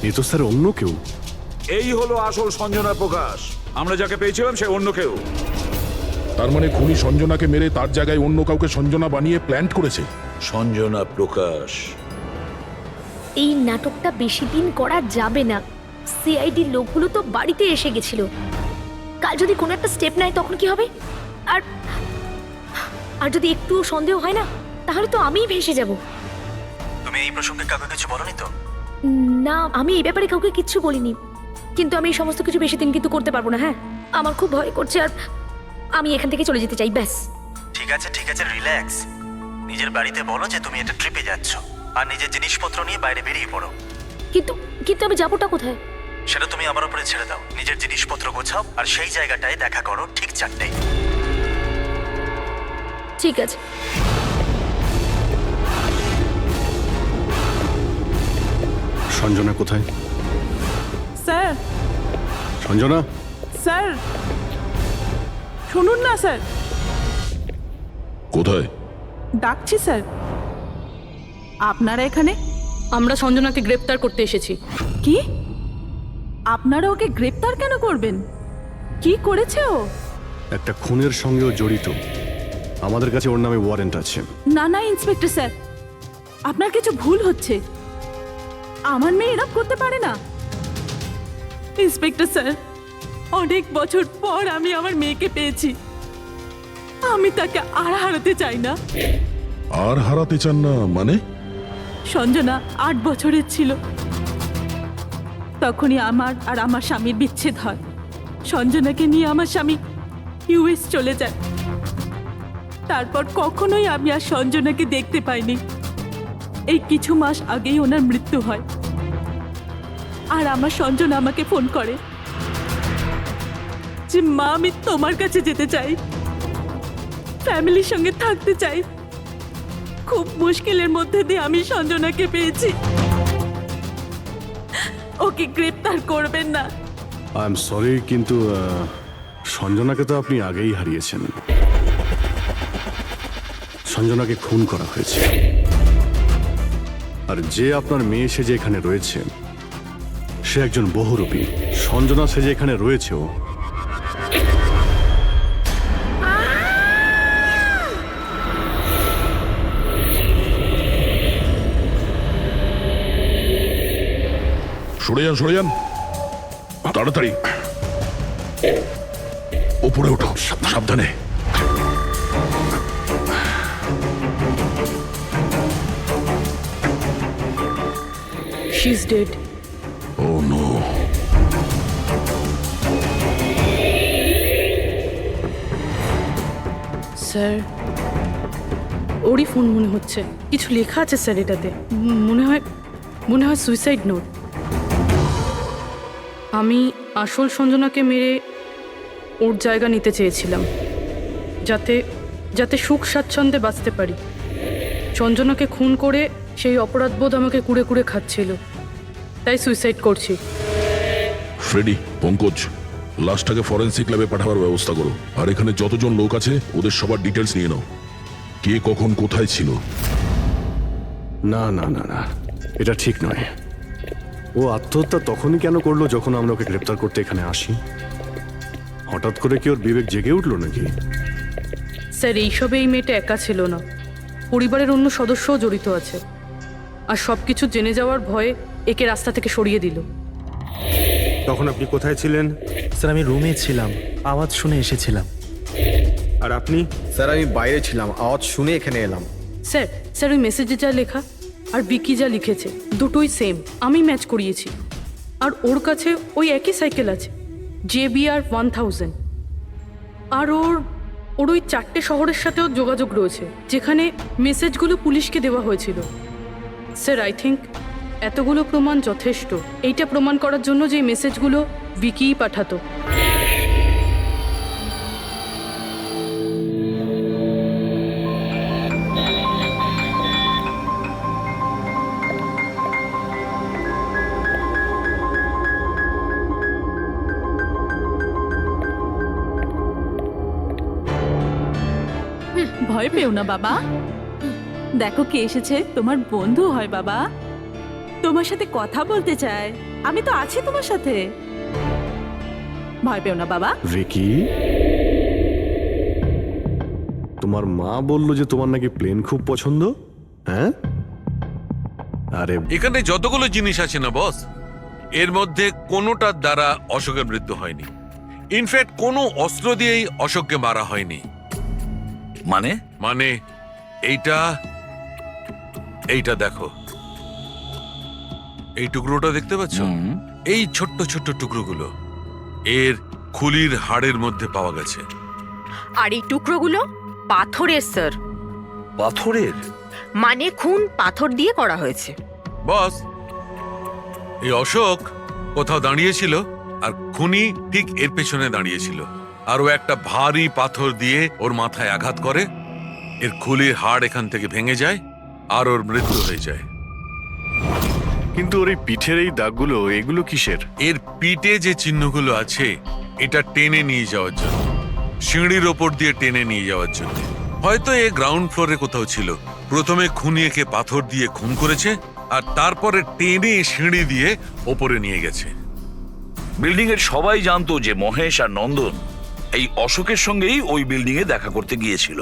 এ তো স্যার অন্য কেউ। এই হলো আসল সঞ্জনা প্রকাশ। আমরা যাকে পেয়েছিলাম সে অন্য কেউ। তার মানে খুনি সঞ্জনাকে মেরে তার জায়গায় অন্য কাউকে সঞ্জনা বানিয়ে প্ল্যান্ট করেছে। সঞ্জনা প্রকাশ। এই নাটকটা বেশি দিন করা যাবে না। সিআইডি লোকগুলো তো বাড়িতে এসে গেছিল। কাল যদি কোনো একটা স্টেপ নেয় তখন কি হবে? আর আর যদি একটুও সন্দেহ হয় না, তাহলে তো আমিই ভেসে যাব। তুমি এই প্রসঙ্গে কাউকে কিছু বলনি তো? না, আমি এই ব্যাপারে কাউকে কিচ্ছু বলিনি, কিন্তু আমি এই সমস্ত কিছু বেশি দিন কিন্তু করতে পারবো না। হ্যাঁ, আমার খুব ভয় করছে, আর আমি এখান থেকে চলে যেতে চাই, ব্যাস। ঠিক আছে, রিল্যাক্স। নিজের বাড়িতে বলো যে তুমি একটা ট্রিপে যাচ্ছ, আর নিজের জিনিসপত্র নিয়ে বাইরে বেরিয়ে পড়ো। কিন্তু কিন্তু আমি যাবোটা কোথায়? সেটা তুমি আমার উপরে ছেড়ে দাও। নিজের জিনিসপত্র গোছাও, আর সেই জায়গাটায় দেখা করো ঠিক 4টায়। ঠিক আছে। সঞ্জনা কোথায়? স্যার, সঞ্জনা? স্যার শুনুন না স্যার। কোথায়? ডাকছি স্যার। আপনারা এখানে? আমরা সঞ্জনাকে গ্রেপ্তার করতে এসেছি। কি? আপনারা ওকে গ্রেপ্তার কেন করবেন? কি করেছে ও? একটা খুনের সঙ্গেও জড়িত। আমাদের কাছে ওর নামে ওয়ারেন্ট আছে। না না ইন্সপেক্টর স্যার, আপনার কিছু ভুল হচ্ছে। আমার মেয়ে এরকম করতে পারে না। ইন্সপেক্টর স্যার, অনেক বছর পর আমি আমার মেয়েকে পেয়েছি। আমি তাকে আর হারাতে চাই না। আর হারাতে চান না মানে? সঞ্জনা 8 বছরের ছিল, তখনই আমার আর আমার স্বামীর বিচ্ছেদ হয়। সঞ্জনাকে নিয়ে আমার স্বামী ইউএস চলে যায়। তারপর কখনোই আমি আর সঞ্জনাকে দেখতে পাইনি। এই কিছু মাস আগেই ওনার মৃত্যু হয়। আর আমার সঞ্জনা আমাকে ফোন করে যে মা, আমি তোমার কাছে যেতে চাই, ফ্যামিলির সঙ্গে থাকতে চাই। খুব মুশকিলের মধ্যে দিয়ে আমি সঞ্জনাকে পেয়েছি। ওকে গ্রেপ্তার করবেন না। আই এম সরি, কিন্তু সঞ্জনাকে তো আপনি আগেই হারিয়েছেন। সঞ্জনাকে খুন করা হয়েছে। আর যে আপনার মেয়ে সেজে এখানে রয়েছে সে একজন বহুরূপী। সঞ্জনা সেজে এখানে রয়েছে ও। সরে যান তাড়াতাড়ি ওপরে ওঠো, সাবধানে। She is dead. Oh no. Sir, ওরই ফোন মনে হচ্ছে। কিছু লেখা আছে স্যার এটাতে। মনে হয় সুইসাইড নোট। আমি আসল সঞ্জনাকে মেরে ওর জায়গা নিতে চেয়েছিলাম, যাতে সুখ স্বাচ্ছন্দ্যে বাঁচতে পারি। সঞ্জনাকে খুন করে সেই অপরাধবোধ আমাকে কুড়ে কুড়ে খাচ্ছিল, তাই সুইসাইড করছি। ফ্রেডি, পঙ্কজ, লাশটাকে ফরেন্সিক ল্যাবে পাঠাবার ব্যবস্থা করো। আর এখানে যতজন লোক আছে ওদের সবার ডিটেলস নিয়ে নাও, কে কখন কোথায় ছিল। না না না না, এটা ঠিক নয়। ও আত্মহত্যা তখনই কেন করলো যখন আমরা ওকে গ্রেপ্তার করতে এখানে আসি? হঠাৎ করে কি ওর বিবেক জেগে উঠলো নাকি? স্যার, এইসবে এই মেয়েটা একা ছিল না, পরিবারের অন্য সদস্যও জড়িত আছে। আর সব কিছু জেনে যাওয়ার ভয়ে একে রাস্তা থেকে সরিয়ে দিল। তখন আপনি কোথায় ছিলেন? স্যার আমি রুমে ছিলাম, আওয়াজ শুনে এসেছিলাম। আর আপনি? স্যার আমি বাইরে ছিলাম, আওয়াজ শুনে এখানে এলাম। স্যার ওই মেসেজে যা লেখা আর বিকি যা লিখেছে দুটোই সেম, আমি ম্যাচ করিয়েছি। আর ওর কাছে ওই একই সাইকেল আছে, JBR 1000। আর ওর ওই 4টে শহরের সাথেও যোগাযোগ রয়েছে যেখানে মেসেজগুলো পুলিশকে দেওয়া হয়েছিল। স্যার, আই থিঙ্ক এতগুলো প্রমাণ যথেষ্ট এইটা প্রমাণ করার জন্য যে এই মেসেজগুলো বিকিই পাঠাতো। ভয় পেও না বাবা, দেখো কে এসেছে। তোমার বন্ধু হয় বাবা, তোমার সাথে কথা বলতে চায়। আমি তো আছি তোমার সাথে, ভয় পেও না বাবা। রিকি, তোমার মা বললো যে তোমার নাকি প্লেন খুব পছন্দ। হ্যাঁ, আরে এখানে যতগুলো জিনিস আছে না বস, এর মধ্যে কোনোটার দ্বারা অশোকের মৃত্যু হয়নি। ইনফ্যাক্ট কোনো অস্ত্র দিয়েই অশোককে মারা হয়নি। মানে এইটা দেখো, এই টুকরোটা দেখতে পাচ্ছ? এই ছোট্ট ছোট্ট টুকরোগুলো এর খুলির হাড়ের মধ্যে পাওয়া গেছে। আর এই টুকরোগুলো পাথরের স্যার। পাথরের? মানে খুন পাথর দিয়ে করা হয়েছে। বস, এই অশোক কোথাও দাঁড়িয়েছিল আর খুনি ঠিক এর পেছনে দাঁড়িয়েছিল, আর ও একটা ভারী পাথর দিয়ে ওর মাথায় আঘাত করে, এর খুলির হাড় এখান থেকে ভেঙে যায় আর ওর মৃত্যু হয়ে যায়। কিন্তু ওর এই পিঠের এই দাগগুলো, এগুলো কিসের? এর পিঠে যে চিহ্নগুলো আছে এটা টেনে নিয়ে যাওয়ার জন্য, সিঁড়ির ওপর দিয়ে টেনে নিয়ে যাওয়ার জন্য। হয়তো এ গ্রাউন্ড ফ্লোরে কোথাও ছিল, প্রথমে খুনিকে পাথর দিয়ে খুন করেছে আর তারপরে টেনে সিঁড়ি দিয়ে ওপরে নিয়ে গেছে। বিল্ডিং এর সবাই জানতো যে মহেশ আর নন্দন এই অশোকের সঙ্গেই ওই বিল্ডিং এ দেখা করতে গিয়েছিল।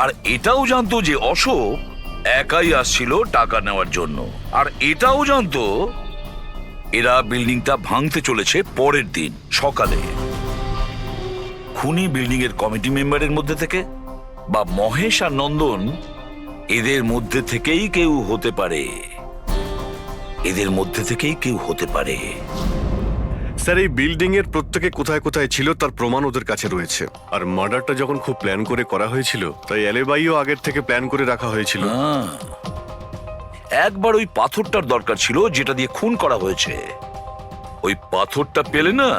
আর এটাও জানতো যে অশোক একাই আসছিল টাকা নেওয়ার জন্য। আর এটাও জানতো এরা বিল্ডিংটা ভাঙতে চলেছে পরের দিন সকালে। খুনি বিল্ডিং এর কমিটি মেম্বারের মধ্যে থেকে বা মহেশ আর নন্দন এদের মধ্যে থেকেই কেউ হতে পারে, এদের মধ্যে থেকেই কেউ হতে পারে। স্যার, এই বিল্ডিং এর প্রত্যেকে কোথায় কোথায় ছিল তার প্রমাণ ওদের কাছে রয়েছে। আর মার্ডারটা যখন খুব প্ল্যান করে করা হয়েছিল, তাই এলেবাইও আগের থেকে প্ল্যান করে রাখা হয়েছিল। একবার ওই পাথরটার দরকার ছিল যেটা দিয়ে খুন করা হয়েছে। ওই পাথরটা পেলে না,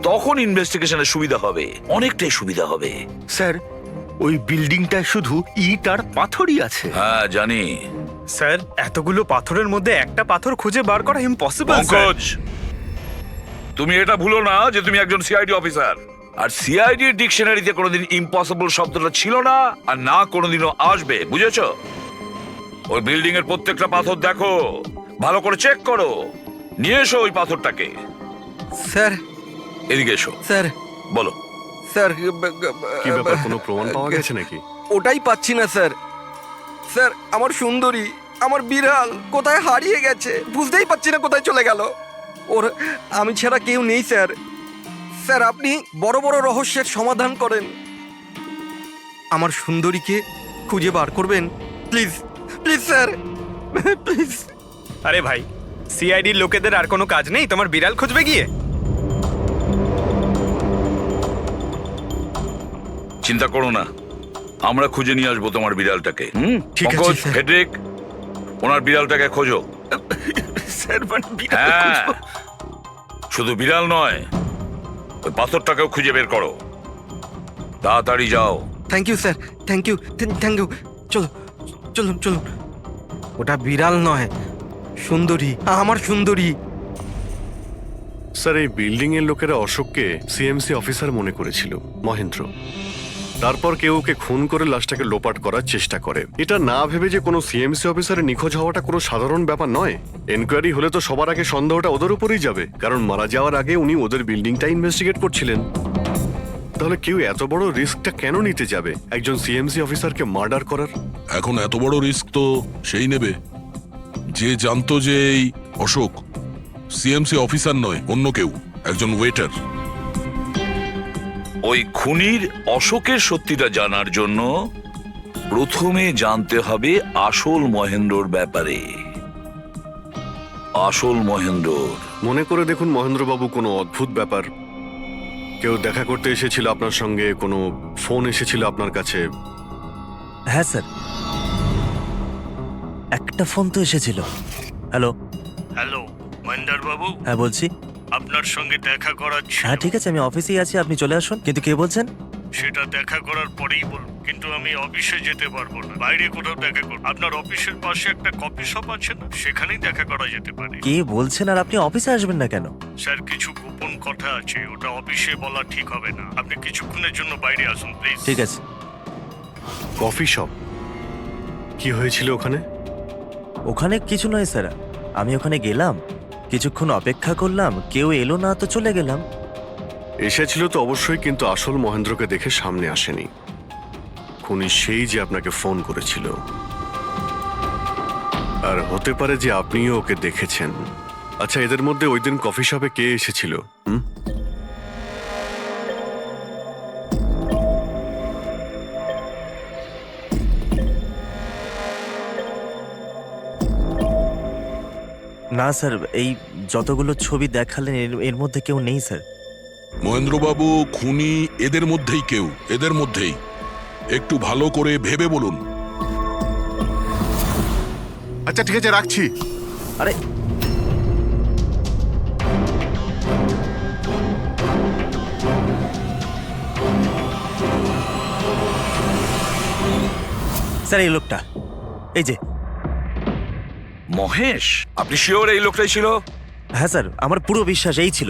তখন ইনভেস্টিগেশনের সুবিধা হবে, অনেকটাই সুবিধা হবে। স্যার, ওই বিল্ডিংটা শুধু ইট আর পাথরই আছে। হ্যাঁ জানি। স্যার, এতগুলো পাথরের মধ্যে একটা পাথর খুঁজে বার করা ইম্পসিবল। পঙ্কজ, তুমি এটা ভুলো না যে তুমি একজন সিআইডি অফিসার। আর সিআইডির ডিকশনারিতে কোনোদিন ইম্পসিবল শব্দটা ছিল না, আর না কোনোদিনও আসবে, বুঝেছো? ওই বিল্ডিং এর প্রত্যেকটা পাথর দেখো, ভালো করে চেক করো, নিয়ে এসো ওই পাথরটাকে। স্যার, এদিকে এসো। স্যার, বলো। স্যার, কি ব্যাপার, কোনো প্রমাণ পাওয়া গেছে নাকি? ওটাই পাচ্ছি না স্যার। স্যার, আমার সুন্দরী, আমার বিড়াল কোথায় হারিয়ে গেছে, বুঝতেই পারছি না কোথায় চলে গেল। ওর আমি ছাড়া কেউ নেই স্যার। স্যার, আপনি বড় বড় রহস্যের সমাধান করেন, আমার সুন্দরীকে খুঁজে বার করবেন প্লিজ, প্লিজ স্যার, প্লিজ। আরে ভাই, সিআইডির লোকেদের আর কোনো কাজ নেই তোমার বিড়াল খুঁজবে গিয়ে? চিন্তা করো না, আমরা খুঁজে নিয়ে আসবো তোমার বিড়ালটাকে। ঠিক আছে, পঙ্কজ, স্যার। ফেডরিক, ওনার বিড়ালটাকে খোঁজো। স্যার, বিড়াল হ্যাঁ, খুঁজবো? শুধু বিড়াল নয়, ওই পাথরটাকেও খুঁজে বের করো, তাড়াতাড়ি যাও। Thank you sir, thank you, thank you. চলো, চলুন চলুন। ওটা বিড়াল নয়, সুন্দরী, আমার সুন্দরী। স্যার, এই বিল্ডিং এর লোকেরা অশোককে সিএমসি অফিসার মনে করেছিল, মহেন্দ্র। তারপর কেউ ওকে খুন করে লাশটাকে লোপাট করার চেষ্টা করে। এটা না ভেবে যে কোনো সিএমসি অফিসারের নিখোঁজ হওয়াটা কোনো সাধারণ ব্যাপার নয়। এনকোয়ারি হলে তো সবার আগে সন্দেহটা ওদের উপরেই যাবে, কারণ মারা যাওয়ার আগে উনি ওদের বিল্ডিংটা ইনভেস্টিগেট করছিলেন। তাহলে কেউ এত বড় রিস্কটা কেন নিতে যাবে একজন সিএমসি অফিসারকে মার্ডার করার? এখন এত বড় রিস্ক তো সেই নেবে যে জানতো যে এই অশোক সিএমসি অফিসার নয়, অন্য কেউ, একজন ওয়েটার। ওই খুনির অশোকের সত্যিটা জানার জন্য প্রথমে জানতে হবে আসল মহেন্দ্রর ব্যাপারে। আসল মহেন্দ্র। মনে করে দেখুন মহেন্দ্রবাবু, কোনো অদ্ভুত ব্যাপার, কেউ দেখা করতে এসেছিল আপনার সঙ্গে, কোনো ফোন এসেছিল আপনার কাছে? হ্যাঁ স্যার, একটা ফোন তো এসেছিল। হ্যালো হ্যালো, মহেন্দ্র বাবু। হ্যাঁ বলছি। আপনার সঙ্গে দেখা করার ছিল। হ্যাঁ ঠিক আছে, আমি অফিসেই আছি, আপনি চলে আসুন। কিন্তু কে বলছেন? সেটা দেখা করার পরেই বলুন, কিন্তু আমি অফিসে যেতে পারবো না, বাইরে কোথাও দেখা করব। আপনার অফিসের পাশে একটা কফি শপ আছে না, সেখানেই দেখা করা যেতে পারে। কে বলছেন? আর আপনি অফিসে আসবেন না কেন? স্যার, কিছু গোপন কথা আছে, ওটা অফিসে বলা ঠিক হবে না। আপনি কিছুক্ষণের জন্য বাইরে আসুন প্লিজ। ঠিক আছে। Coffee shop? কি হয়েছিল ওখানে? ওখানে কিছু নয় স্যার, আমি ওখানে গেলাম, কিছুক্ষণ অপেক্ষা করলাম, কেউ এলো না, তো চলে গেলাম। এসেছিল তো অবশ্যই, কিন্তু আসল মহেন্দ্রকে দেখে সামনে আসেনি। খুনি সেই যে আপনাকে ফোন করেছিল, আর হতে পারে যে আপনিও ওকে দেখেছেন। আচ্ছা, এদের মধ্যে ওই দিন কফি শপে কে এসেছিল? না স্যার, এই যতগুলো ছবি দেখালেন এর মধ্যে কেউ নেই স্যার। মহেন্দ্রবাবু, খুনি এদের মধ্যেই কেউ, এদের মধ্যেই। একটু ভালো করে ভেবে বলুন। আচ্ছা ঠিক আছে, রাখছি। আরে স্যার, এই লোকটা, এই যে মহেশ। আপনি শিওর এই লোকটাই ছিল? হ্যাঁ স্যার, আমার পুরো বিশ্বাস এই ছিল।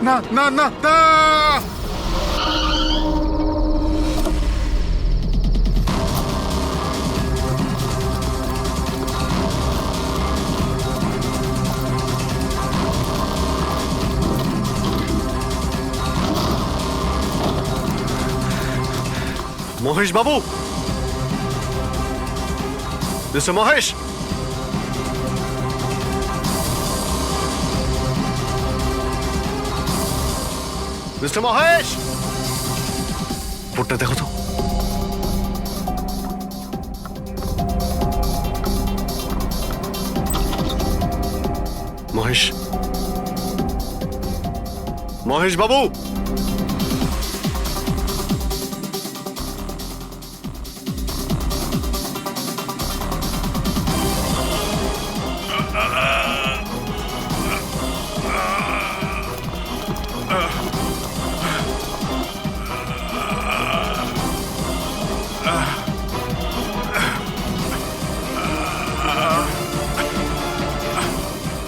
না না না না মহেশ বাবু, মিস্টার মহেশ, মিস্টার মহেশ, বোর্ডটা দেখো তো। মহেশ, মহেশ বাবু,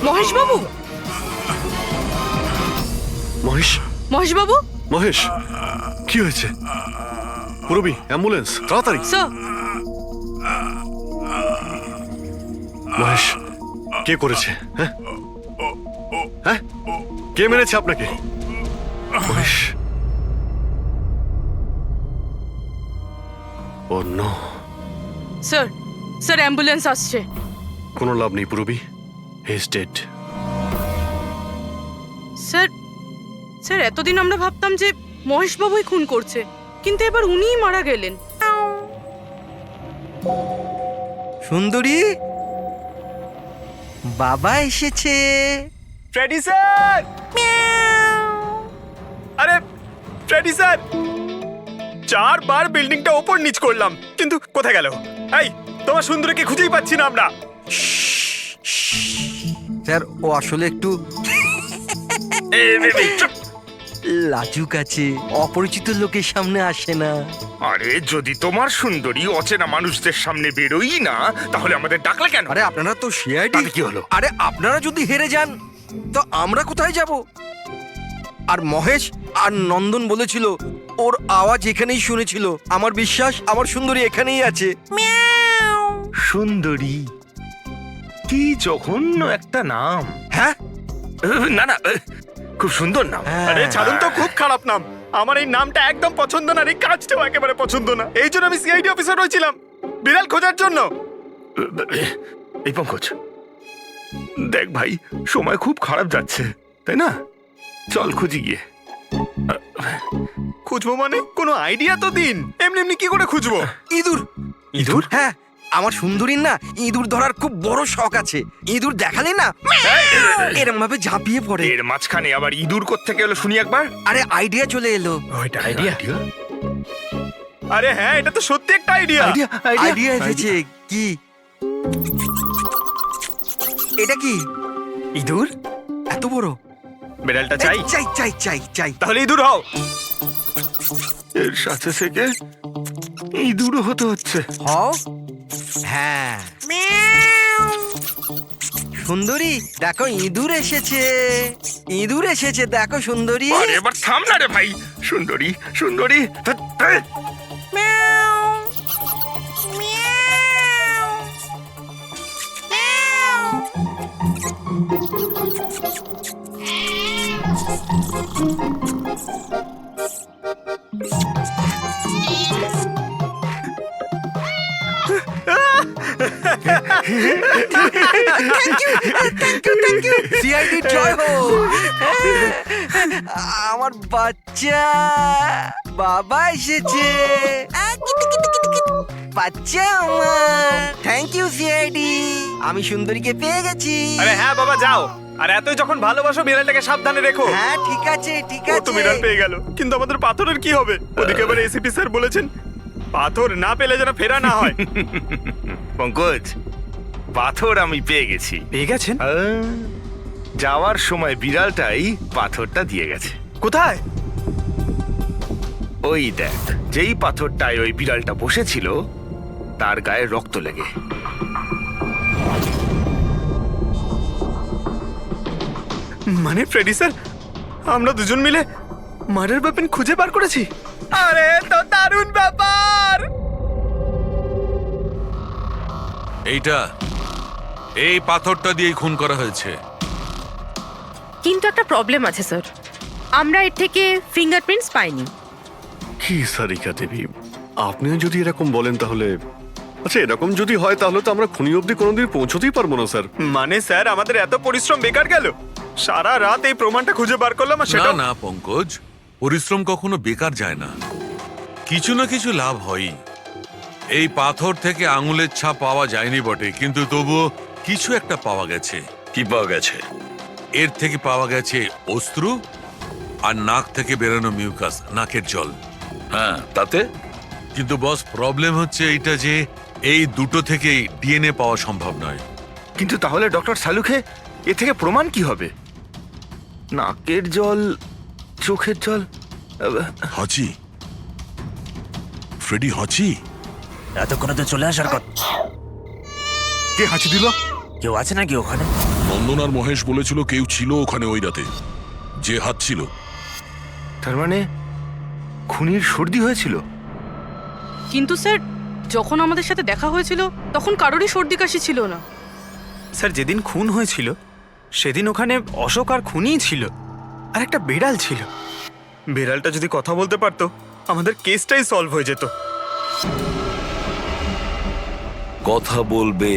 মহেশ বাবু, মহেশ, মহেশ বাবু, মহেশ, কি হয়েছে? পুরবি, অ্যাম্বুলেন্স, তাড়াতাড়ি। স্যার, মহেশ, কে করেছে? হ্যাঁ হ্যাঁ, কে মেরেছে আপনাকে? মহেশ, ও নো। স্যার, স্যার অ্যাম্বুলেন্স আসছে। কোনো লাভ নেই পুরবি, he is dead. Sir, sir এতদিন আমরা ভাবতাম যে মহেশ বাবুই খুন করছে, কিন্তু এবার উনিই মারা গেলেন। সুন্দরী, বাবা এসেছে। Freddy sir! আরে ফ্রেডি স্যার, 4 বার বিল্ডিংটা ওপর নিচ করলাম, কিন্তু কোথায় গেল? এই, তোমার সুন্দরীকে খুঁজেই পাচ্ছি না আমরা। স্যার, ও আসলে একটু লাজুক আছে, অপরিচিত লোকের সামনে আসে না। আরে যদি তোমার সুন্দরী অচেনা মানুষদের সামনে বেরোই না, তাহলে আমাদের ডাকলে কেন? আরে আপনারা তো সিআইডি। কি হলো? আরে আপনারা যদি হেরে যান তো আমরা কোথায় যাব? আর মহেশ আর নন্দন বলেছিল ওর আওয়াজ এখানেই শুনেছিল। আমার বিশ্বাস আমার সুন্দরী এখানেই আছে। সুন্দরী, কি জঘন্য একটা নাম। হ্যাঁ, না না, খুব সুন্দর নাম। আরে ছাড়ুন তো, খুব খারাপ নাম। আমার এই নামটা একদম পছন্দ না, আর এই কাজটাও একেবারে পছন্দ না। এই জন্য আমি সিআইডি অফিসার হয়েছিলাম, বিড়াল খোঁজার জন্য। এই পঙ্কজ, দেখ ভাই, সময় খুব খারাপ যাচ্ছে, তাই না? চল খুঁজি গিয়ে। খুঁজবো মানে? কোনো আইডিয়া তো দিন। এমনি এমনি কি করে খুঁজবো? ইঁদুর। ইঁদুর? হ্যাঁ, আমার সুন্দরীর না ইঁদুর ধরার খুব বড় শখ আছে। ইঁদুর দেখালে না এরম ভাবে ঝাঁপিয়ে পড়ে। এর মাঝখানে আবার ইঁদুর কোত্থেকে এলো শুনি একবার। আরে আইডিয়া চলে এলো। ওইটা আইডিয়া? আরে হ্যাঁ, এটা তো সত্যি একটা আইডিয়া। আইডিয়া এসেছে। কি এটা? কি ইঁদুর এত বড়? বিড়ালটা চাই চাই চাই চাই চাই। তাহলে ইঁদুর হও। এর সাথে থেকে ইঁদুরও হতে হচ্ছে। হও। হ্যাঁ, সুন্দরী দেখো, ইঁদুর এসেছে। ইঁদুর এসেছে, দেখো সুন্দরী। আরে এবার থাম না রে ভাই। সুন্দরী, সুন্দরী, সিআইডি জয় হোক। আমার বাচ্চা বাবা এসেছে। বাচ্চা আমার। থ্যাংক ইউ সিআইডি, আমি সুন্দরীকে পেয়ে গেছি। আরে হ্যাঁ বাবা, যাও। আর এতই যখন ভালোবাসো, বিড়ালটাকে সাবধানে রেখো। হ্যাঁ ঠিক আছে, ঠিক ও তো আছে। বিড়াল পেয়ে গেল, কিন্তু আমাদের পাথরের কি হবে? ওদিকে আবার এসিপি স্যার বলেছেন পাথর না পেলে যেন ফেরা না হয়। পঙ্কজ, পাথর আমি পেয়ে গেছি। পেয়ে গেছেন? যাওয়ার সময় বিড়ালটাই পাথরটা দিয়ে গেছে। কোথায়? ওই দেখ, যেই পাথরটায় ওই বিড়ালটা বসেছিল তার গায়ে রক্ত লেগে। মানে ফ্রেডি স্যার, আমরা দুজন মিলে মার্ডার ওয়েপন খুঁজে বার করেছি। আরে তো দারুণ ব্যাপার। এই পাথরটা দিয়ে খুন করা হয়েছে। কিন্তু একটা প্রবলেম আছে স্যার, আমরা এর থেকে ফিঙ্গারপ্রিন্টস পাইনি। কি সারিকা দেবী, আপনিও যদি এরকম বলেন তাহলে আচ্ছা, এরকম যদি হয় তাহলে তো আমরা খুনি অবধি কোনোদিন পৌঁছতেই পারবো না স্যার। মানে স্যার আমাদের এত পরিশ্রম বেকার গেল? সারা রাত এই প্রমাণটা খুঁজে বার করলাম আর সেটা না পঙ্কজ, পরিশ্রম কখনো বেকার যায় না, কিছু না কিছু লাভ হয়ই। এই পাথর থেকে আঙুলের ছাপ পাওয়া যায়নি বটে, কিন্তু তবুও কিছু একটা পাওয়া গেছে। কি পাওয়া গেছে? এর থেকে পাওয়া গেছে অশ্রু আর নাক থেকে বেরোনো মিউকাস, নাকের জল। হ্যাঁ, তাতে কিন্তু বস, প্রবলেম হচ্ছে এইটা যে এই দুটো থেকেই ডিএনএ পাওয়া সম্ভব নয়। কিন্তু তাহলে ডক্টর সালুখে এ থেকে প্রমাণ কি হবে? নাকের জল, চোখের জল। হাঁচি, ফ্রেডি হাঁচি। এতক্ষণে তো চলে আসার কথা। কে হাঁচি দিল? কেউ আছে নাকি ওখানে? নন্দন আর মহেশ বলেছিল কেউ ছিল ওখানে ওই রাতে, যে হাত ছিল। তার মানে খুনির সর্দি হয়েছিল? কিন্তু স্যার, যখন আমাদের সাথে দেখা হয়েছিল তখন কারোরই সর্দি কাশি ছিল না। স্যার যেদিন খুন হয়েছিল সেদিন ওখানে অশোক আর খুনিই ছিল, আর একটা বেড়াল ছিল। বেড়ালটা যদি কথা বলতে পারতো আমাদের কেসটাই সলভ হয়ে যেত। কথা বলবে,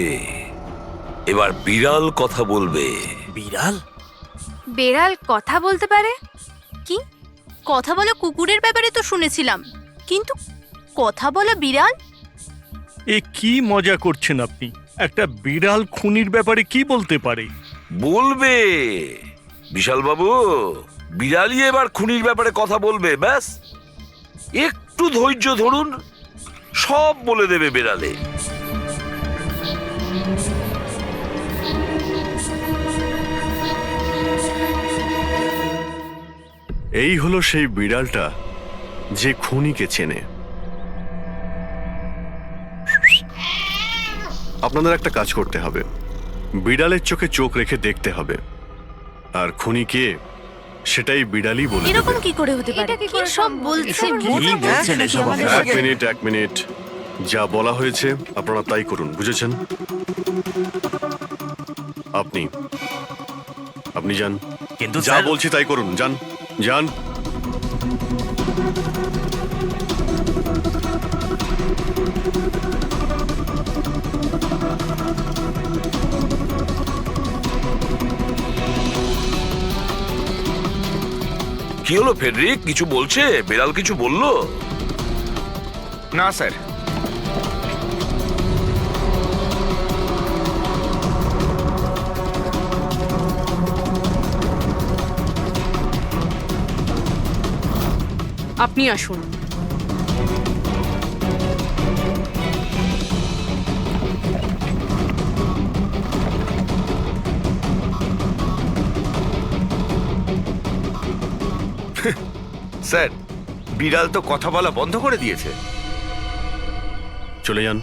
এবার বিড়াল কথা বলবে। বিড়াল? বেড়াল কথা বলতে পারে? কি কথা বলা কুকুরের ব্যাপারে তো শুনেছিলাম, কিন্তু কথা বলা বিড়াল? এ কি মজা করছেন আপনি? একটা বিড়াল খুনির ব্যাপারে কি বলতে পারে? বলবে বিশাল বাবু, বিড়ালই এবার খুনির ব্যাপারে কথা বলবে। ব্যাস একটু ধৈর্য ধরুন, সব বলে দেবে বিড়ালে। এই হলো সেই বিড়ালটা যে খুনিকে চেনে। আপনাদের একটা কাজ করতে হবে, বিড়ালের চোখে চোখ রেখে দেখতে হবে, আর খুনিকে সেটাই বিড়ালই বলে দেবে। এরকম কি করে হতে পারে? কি সব বলছেন? এক মিনিট, যা বলা হয়েছে আপনারা তাই করুন, বুঝেছেন? আপনি যান, কিন্তু যা বলছি তাই করুন, যান যান। কি হলো ফেডরিক, কিছু বলছে? বিড়াল কিছু বললো? না স্যার। আপনি আসুন। স্যার, বিড়াল তো কথা বলা বন্ধ করে দিয়েছে। চলে যান।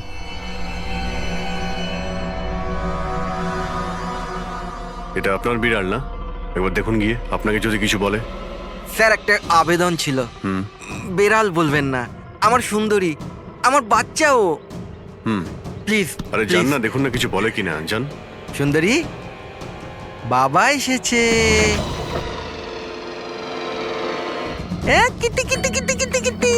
এটা আপনার বিড়াল না? একবার দেখুন গিয়ে, আপনাকে যদি কিছু বলে। স্যার একটা আবেদন ছিল। বেড়াল বলবেন না, আমার সুন্দরী, আমার বাচ্চাও। প্লিজ। আরে যান না, দেখুন না কিছু বলে কিনা, যান। সুন্দরী, বাবা এসেছে। Kitty Kitty Kitty Kitty Kitty.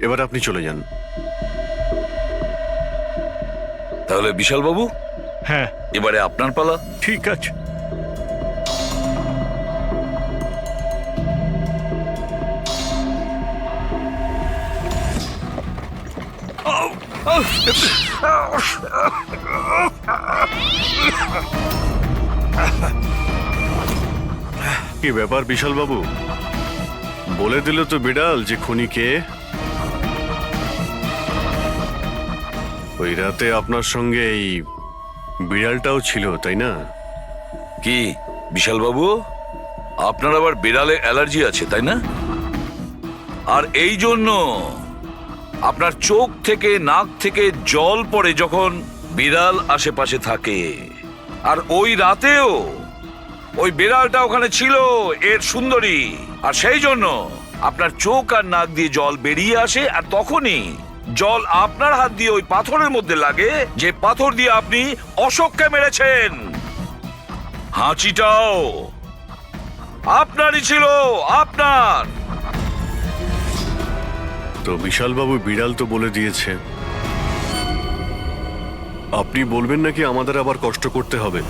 এবার আপনি চলে যান। তাহলে বিশাল বাবু, হ্যাঁ, এবারে আপনার পালা। ঠিক আছে। কি ব্যাপার বিশাল বাবু, বলে দিল তো বিড়াল যে খুনিকে? ওই রাতে আপনার সঙ্গে এই বিড়ালটাও ছিল, তাই না? কি বিশাল বাবু, আপনার আবার বিড়ালে অ্যালার্জি আছে, তাই না? আর এই জন্য আপনার চোখ থেকে নাক থেকে জল পড়ে যখন বিড়াল আশেপাশে থাকে। আর ওই রাতেও ওই বিড়ালটা ওখানে ছিল, এর সুন্দরী, আর সেই জন্য আপনার চোখ আর নাক দিয়ে জল বেরিয়ে আসে, আর তখনই জল আপনার হাত দিয়ে ওই পাথরের মধ্যে লাগে, যে পাথর দিয়ে আপনি অশোককে মেরেছেন। হাঁচিটাও আপনারই ছিল, আপনার। তো বিশালবাবু বিড়াল তো বলে দিয়েছে, আপনি বলবেন নাকি আমাদের আবার কষ্ট করতে হবে?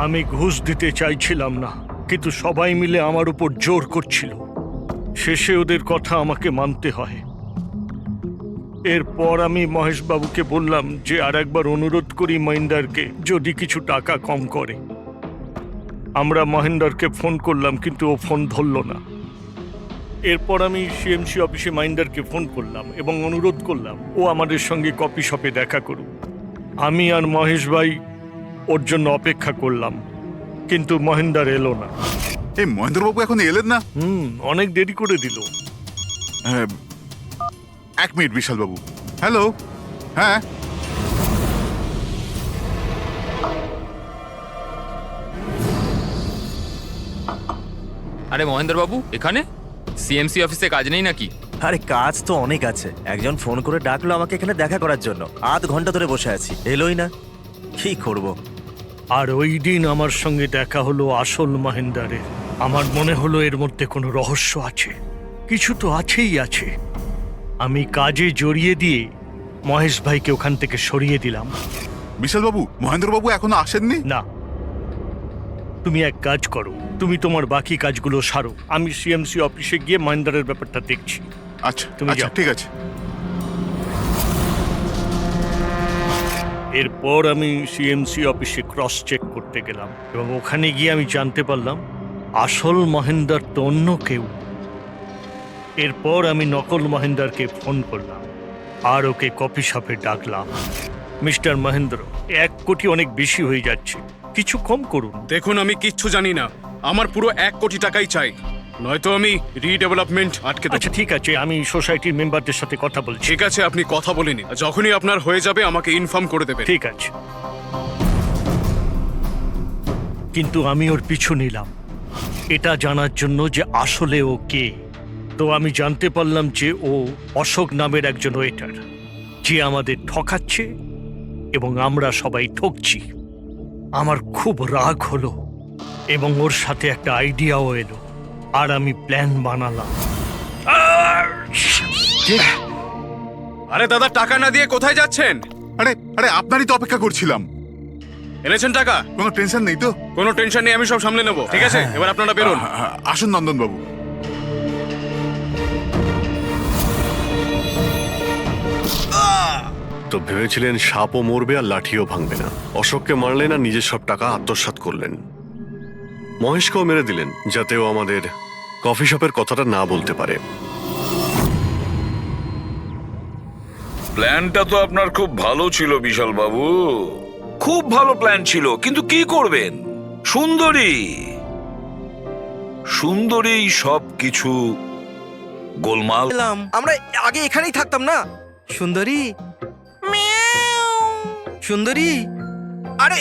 আমি ঘুষ দিতে চাইছিলাম না, কিন্তু সবাই মিলে আমার উপর জোর করছিল। শেষে ওদের কথা আমাকে মানতে হয়। এরপর আমি মহেশবাবুকে বললাম যে আর একবার অনুরোধ করি মহিন্দারকে যদি কিছু টাকা কম করে। আমরা মহেন্দারকে ফোন করলাম, কিন্তু ও ফোন ধরল না। এরপর আমি সিএমসি অফিসে মহিন্দারকে ফোন করলাম এবং অনুরোধ করলাম ও আমাদের সঙ্গে কফি শপে দেখা করুক। আমি আর মহেশ ভাই ওর জন্য অপেক্ষা করলাম, কিন্তু মহেন্দার এলো না। এই মহেন্দ্রবাবু এখন এলেন না? অনেক দেরি করে দিল। হ্যাঁ, 1 মিনিট বিশালবাবু। হ্যালো, হ্যাঁ আরে মহেন্দ্রবাবু এখানে? সিএমসি অফিসে কাজ নেই নাকি? আরে কাজ তো অনেক আছে। একজন ফোন করে ডাকলো আমাকে এখানে দেখা করার জন্য। আধ ঘন্টা ধরে বসে আছি, এলোই না। কি করব? আর ওই দিন আমার সঙ্গে দেখা হলো আসল মহেন্দারের। আমার মনে হলো এর মধ্যে কোনো রহস্য আছে, কিছু তো আছেই আছে। আমি কাজে জড়িয়ে দিয়ে মহেশ ভাইকে ওখান থেকে সরিয়ে দিলাম। বিশালবাবু, মহেন্দ্রবাবু এখনো আসেননি? না, তুমি এক কাজ করো, তুমি তোমার বাকি কাজগুলো সারো। আমি সিএমসি অফিসে গিয়ে মহেন্দারের ব্যাপারটা দেখছি। আচ্ছা, তুমি আচ্ছা, যাও। ঠিক আছে। এরপর আমি সিএমসি অফিসে ক্রস চেক করতে গেলাম এবং ওখানে গিয়ে আমি জানতে পারলাম আসল মহেন্দার তো অন্য কেউ। এরপর আমি নকল মহেন্দারকে ফোন করলাম আর ওকে কফি শপে ডাকলাম। মিস্টার মহেন্দ্র, 1 কোটি অনেক বেশি হয়ে যাচ্ছে, কিছু কম করুন। দেখুন, আমি কিচ্ছু জানি না। আমার পুরো 1 কোটি টাকাই চাই, নয়তো আমি রিডেভেলপমেন্ট আটকে দেব। আচ্ছা ঠিক আছে, আমি সোসাইটির মেম্বারদের সাথে কথা বলছি। ঠিক আছে, আপনি কথা বলে নিন। যখনই আপনার হয়ে যাবে আমাকে ইনফর্ম করে দেবেন। ঠিক আছে, কিন্তু আমি ওর পিছু নিলাম এটা জানার জন্য যে আসলে ও কে। তো আমি জানতে পারলাম যে ও অশোক নামের একজন ওয়েটার, যে আমাদের ঠকাচ্ছে এবং আমরা সবাই ঠকছি। আমার খুব রাগ হলো এবং ওর সাথে একটা আইডিয়াও এলো, আর আমি প্ল্যান বানালাম। আরে দাদা, টাকা না দিয়ে কোথায় যাচ্ছেন? আরে আরে আপনারই তো অপেক্ষা করছিলাম। এনেছেন টাকা? কোনো টেনশন নেই তো? কোনো টেনশন নেই, আমি সব সামলে নেব। ঠিক আছে, এবার আপনারা বেরোন। আসুন নন্দনবাবু। তো ভেবেছিলেন সাপও মরবে আর লাঠিও ভাঙবে না। অশোককে মারলেন আর নিজের সব টাকা আত্মসাৎ করলেন। মহেশকেও মেরে দিলেন যাতে ও আমাদের কফি শপের কথাটা না বলতে পারে। প্ল্যানটা তো আপনার খুব ভালো ছিল বিশাল বাবু, খুব ভালো প্ল্যান ছিল, কিন্তু কি করবেন? সুন্দরী সুন্দরী সব কিছু গোলমাল। আমরা আগে এখানেই থাকতাম না। সুন্দরী, সুন্দরী, আরে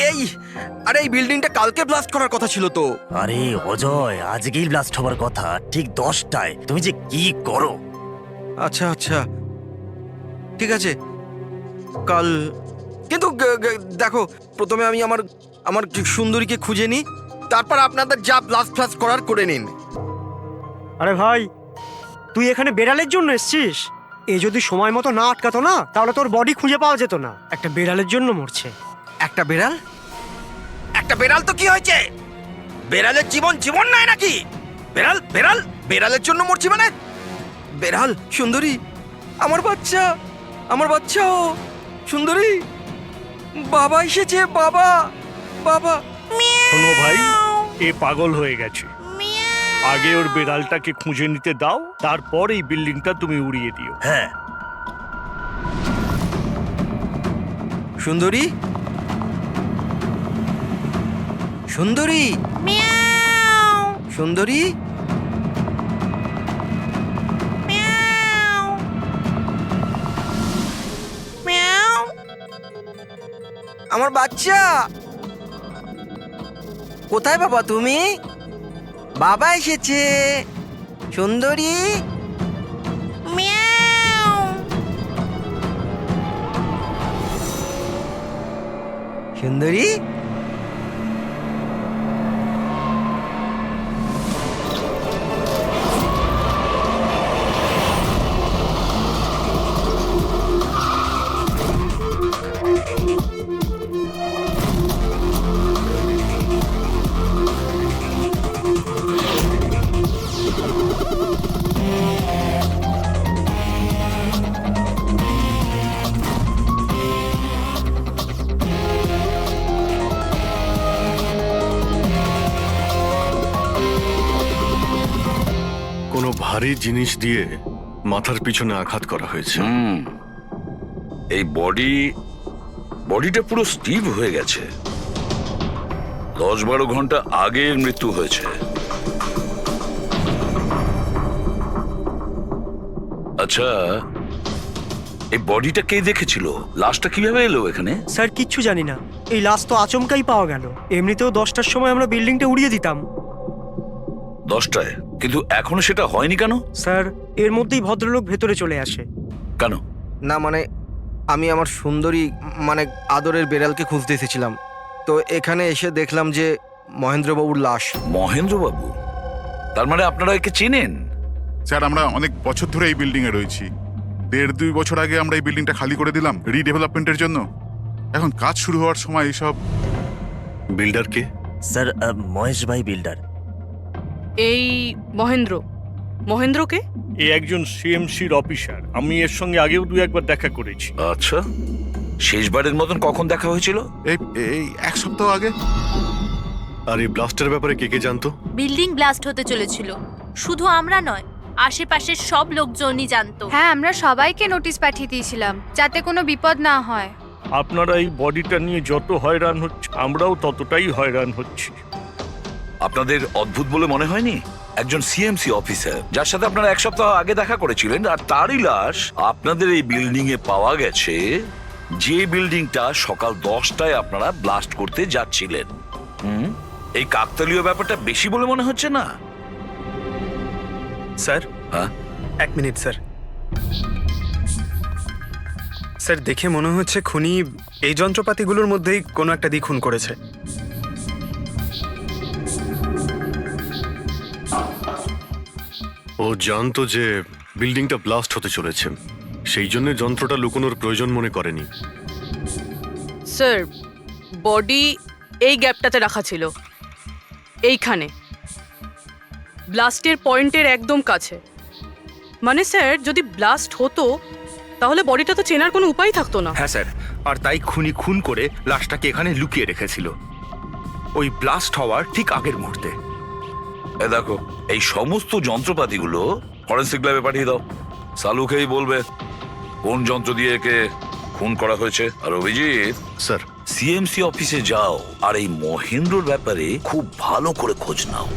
এই বিল্ডিংটা কালকে ব্লাস্ট করার কথা ছিল তো। আরে অজয়, আজকেই ব্লাস্ট হবার কথা, ঠিক 10টায়। তুমি যে কি করো! আচ্ছা আচ্ছা, ঠিক আছে, কাল। কিন্তু দেখো, প্রথমে আমি আমার সুন্দরীকে খুঁজে নিই, তারপর আপনাদের যা ব্লাস্ট ফ্লাস্ট করার করে নিন। আরে ভাই, তুই এখানে বেড়ালের জন্য এসছিস? এ যদি সময় মতো না আটকাতো না, তাহলে তোর বডি খুঁজে পাওয়া যেত না। একটা বেড়ালের জন্য মরছে। একটা বেড়াল? একটা বেড়াল তো কি হয়েছে? বেড়ালের জীবন জীবন নয় নাকি? বেড়াল বেড়াল বেড়ালের জন্য মরছি মানে? বেড়াল, সুন্দরী, আমার বাচ্চা, আমার বাচ্চাও। সুন্দরী, বাবা এসেছে, বাবা, বাবা। শোনো ভাই, এ পাগল হয়ে গেছে। আগে ওর বেড়ালটাকে খুঁজে নিতে দাও, তারপর এই বিল্ডিংটা তুমি উড়িয়ে দিও। হ্যাঁ। সুন্দরী, সুন্দরী, সুন্দরী, আমার বাচ্চা, কোথায় বাবা তুমি? বাবা এসেছে। সুন্দরী, মিয়াও। সুন্দরী, কোনো ভারী জিনিস দিয়ে মাথার পিছনে আঘাত করা হয়েছে। এই বডিটা পুরো স্টিভ হয়ে গেছে। 10-12 ঘন্টা আগে মৃত্যু হয়েছে। আচ্ছা, এই বডিটা কে দেখেছিল? লাশটা কিভাবে এলো এখানে? স্যার কিচ্ছু জানি না, এই লাশ তো আচমকাই পাওয়া গেল। এমনিতেও 10টার সময় আমরা বিল্ডিংটা উড়িয়ে দিতাম। 10টায়? কিন্তু এখনো সেটা হয়নি কেন? স্যার এর মধ্যেই ভদ্রলোক ভেতরে চলে আসে। কেন? না মানে আমি আমার সুন্দরী মানে আদরের বেড়ালকে খুঁজতে এসেছিলাম, তো এখানে এসে দেখলাম যে মহেন্দ্রবাবুর লাশ। মহেন্দ্রবাবু? তার মানে আপনারা একে চেনেন? স্যার আমরা অনেক বছর ধরে এই বিল্ডিং এ রয়েছি। 1.5-2 বছর আগে আমরা এই বিল্ডিংটা খালি করে দিলাম রিডেভেলপমেন্টের জন্য। এখন কাজ শুরু হওয়ার সময় এইসব। বিল্ডার কে? স্যার মহেশ ভাই বিল্ডার। এই মহেন্দ্রকে? এ একজন সিএমসির অফিসার। আমি এর সঙ্গে আগেও 2-1 বার দেখা করেছি। আচ্ছা, শেষবারের মতন কখন দেখা হয়েছিল? এই 1 সপ্তাহ আগে। আর এই ব্লাস্টের ব্যাপারে কে কে জানতো? বিল্ডিং ব্লাস্ট হতে চলেছিল। শুধু আমরা নয়, আশেপাশের সব লোকজনই জানতো। হ্যাঁ, আমরা সবাইকে নোটিশ পাঠিয়ে দিয়েছিলাম যাতে কোনো বিপদ না হয়। আপনারা এই বডিটা নিয়ে যত হয়রান হচ্ছে, আমরাও ততটাই হয়রান হচ্ছি। আপনাদের অদ্ভুত বলে মনে হয়নি? একজন সিএমসি অফিসার যার সাথে আপনারা 1 সপ্তাহ আগে দেখা করেছিলেন, আর তারই লাশ আপনাদের এই বিল্ডিং এ পাওয়া গেছে, যে বিল্ডিংটা সকাল 10টায় আপনারা ব্লাস্ট করতে যাচ্ছিলেন। এই কাকতালীয় ব্যাপারটা বেশি বলে মনে হচ্ছে না? স্যার, হ্যাঁ 1 মিনিট স্যার। স্যার দেখে মনে হচ্ছে খুনি এই যন্ত্রপাতিগুলোর মধ্যেই কোনো একটা দিয়ে খুন করেছে। ও জানতো যে বিল্ডিংটা ব্লাস্ট হতে চলেছে, সেই জন্য যন্ত্রটা লুকোনোর প্রয়োজন মনে করেনি। স্যার, বডি এই গ্যাপটাতে রাখা ছিল, এইখানে ব্লাস্টের পয়েন্টের একদম কাছে। মানে স্যার, যদি ব্লাস্ট হতো তাহলে বডিটা তো চেনার কোনো উপায় থাকতো না। হ্যাঁ স্যার, আর তাই খুনি খুন করে লাশটাকে এখানে লুকিয়ে রেখেছিল ওই ব্লাস্ট হওয়ার ঠিক আগের মুহূর্তে। এ দেখো, এই সমস্ত যন্ত্রপাতিগুলো ফরেন্সিক ল্যাবে পাঠিয়ে দাও। সালুকেই বলবে কোন যন্ত্র দিয়ে একে খুন করা হয়েছে। আর অভিজিৎ স্যার, সিএমসি অফিসে যাও আর এই মহেন্দ্রর ব্যাপারে খুব ভালো করে খোঁজ নাও।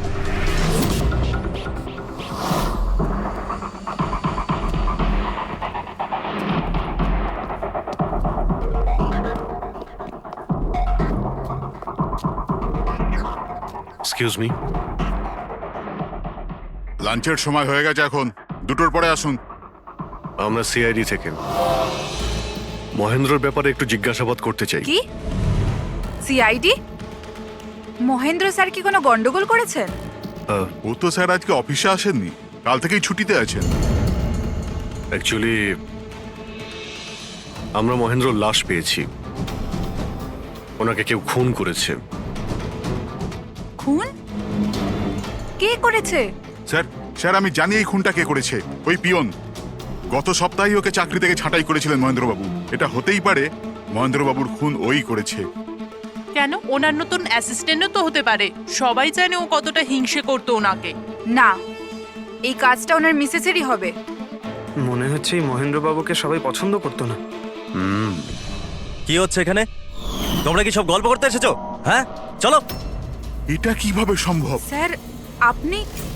Excuse me. লাঞ্চের সময় হয়ে গেছে, এখন 2টোর পরে আসুন। আমরা সিআইডি থেকে মহেন্দ্রর ব্যাপারে একটু জিজ্ঞাসাবাদ করতে চাই। কি সিআইডি? মহেন্দ্র স্যার কি কোনো গন্ডগোল করেছেন? ও তো স্যার আজকে অফিসে আসেননি, কাল থেকেই ছুটিতে আছেন। অ্যাকচুয়ালি আমরা মহেন্দ্রর লাশ পেয়েছি, ওনাকে কেউ খুন করেছে। খুন? কে করেছে? স্যার আমি জানি এই খুনটা কে করেছে। ওই পিয়ন গত সপ্তাহে ওকে চাকরি থেকে ছাঁটাই করেছিলেন মহেন্দ্রবাবু। এটা হতেই পারে মহেন্দ্রবাবুর খুন ওই করেছে। কেন? ওনার নতুন অ্যাসিস্ট্যান্টও তো হতে পারে। সবাই জানে ও কতটা হিংসে করতো ওনাকে। না, এই কাজটা ওনার মিসেসেরই হবে। মনে হচ্ছে এই মহেন্দ্রবাবুকে সবাই পছন্দ করতো না। কি হচ্ছে এখানে? তোমরা কি সব গল্প করতে এসেছো? হ্যাঁ চলো। এটা কিভাবে সম্ভব? স্যার,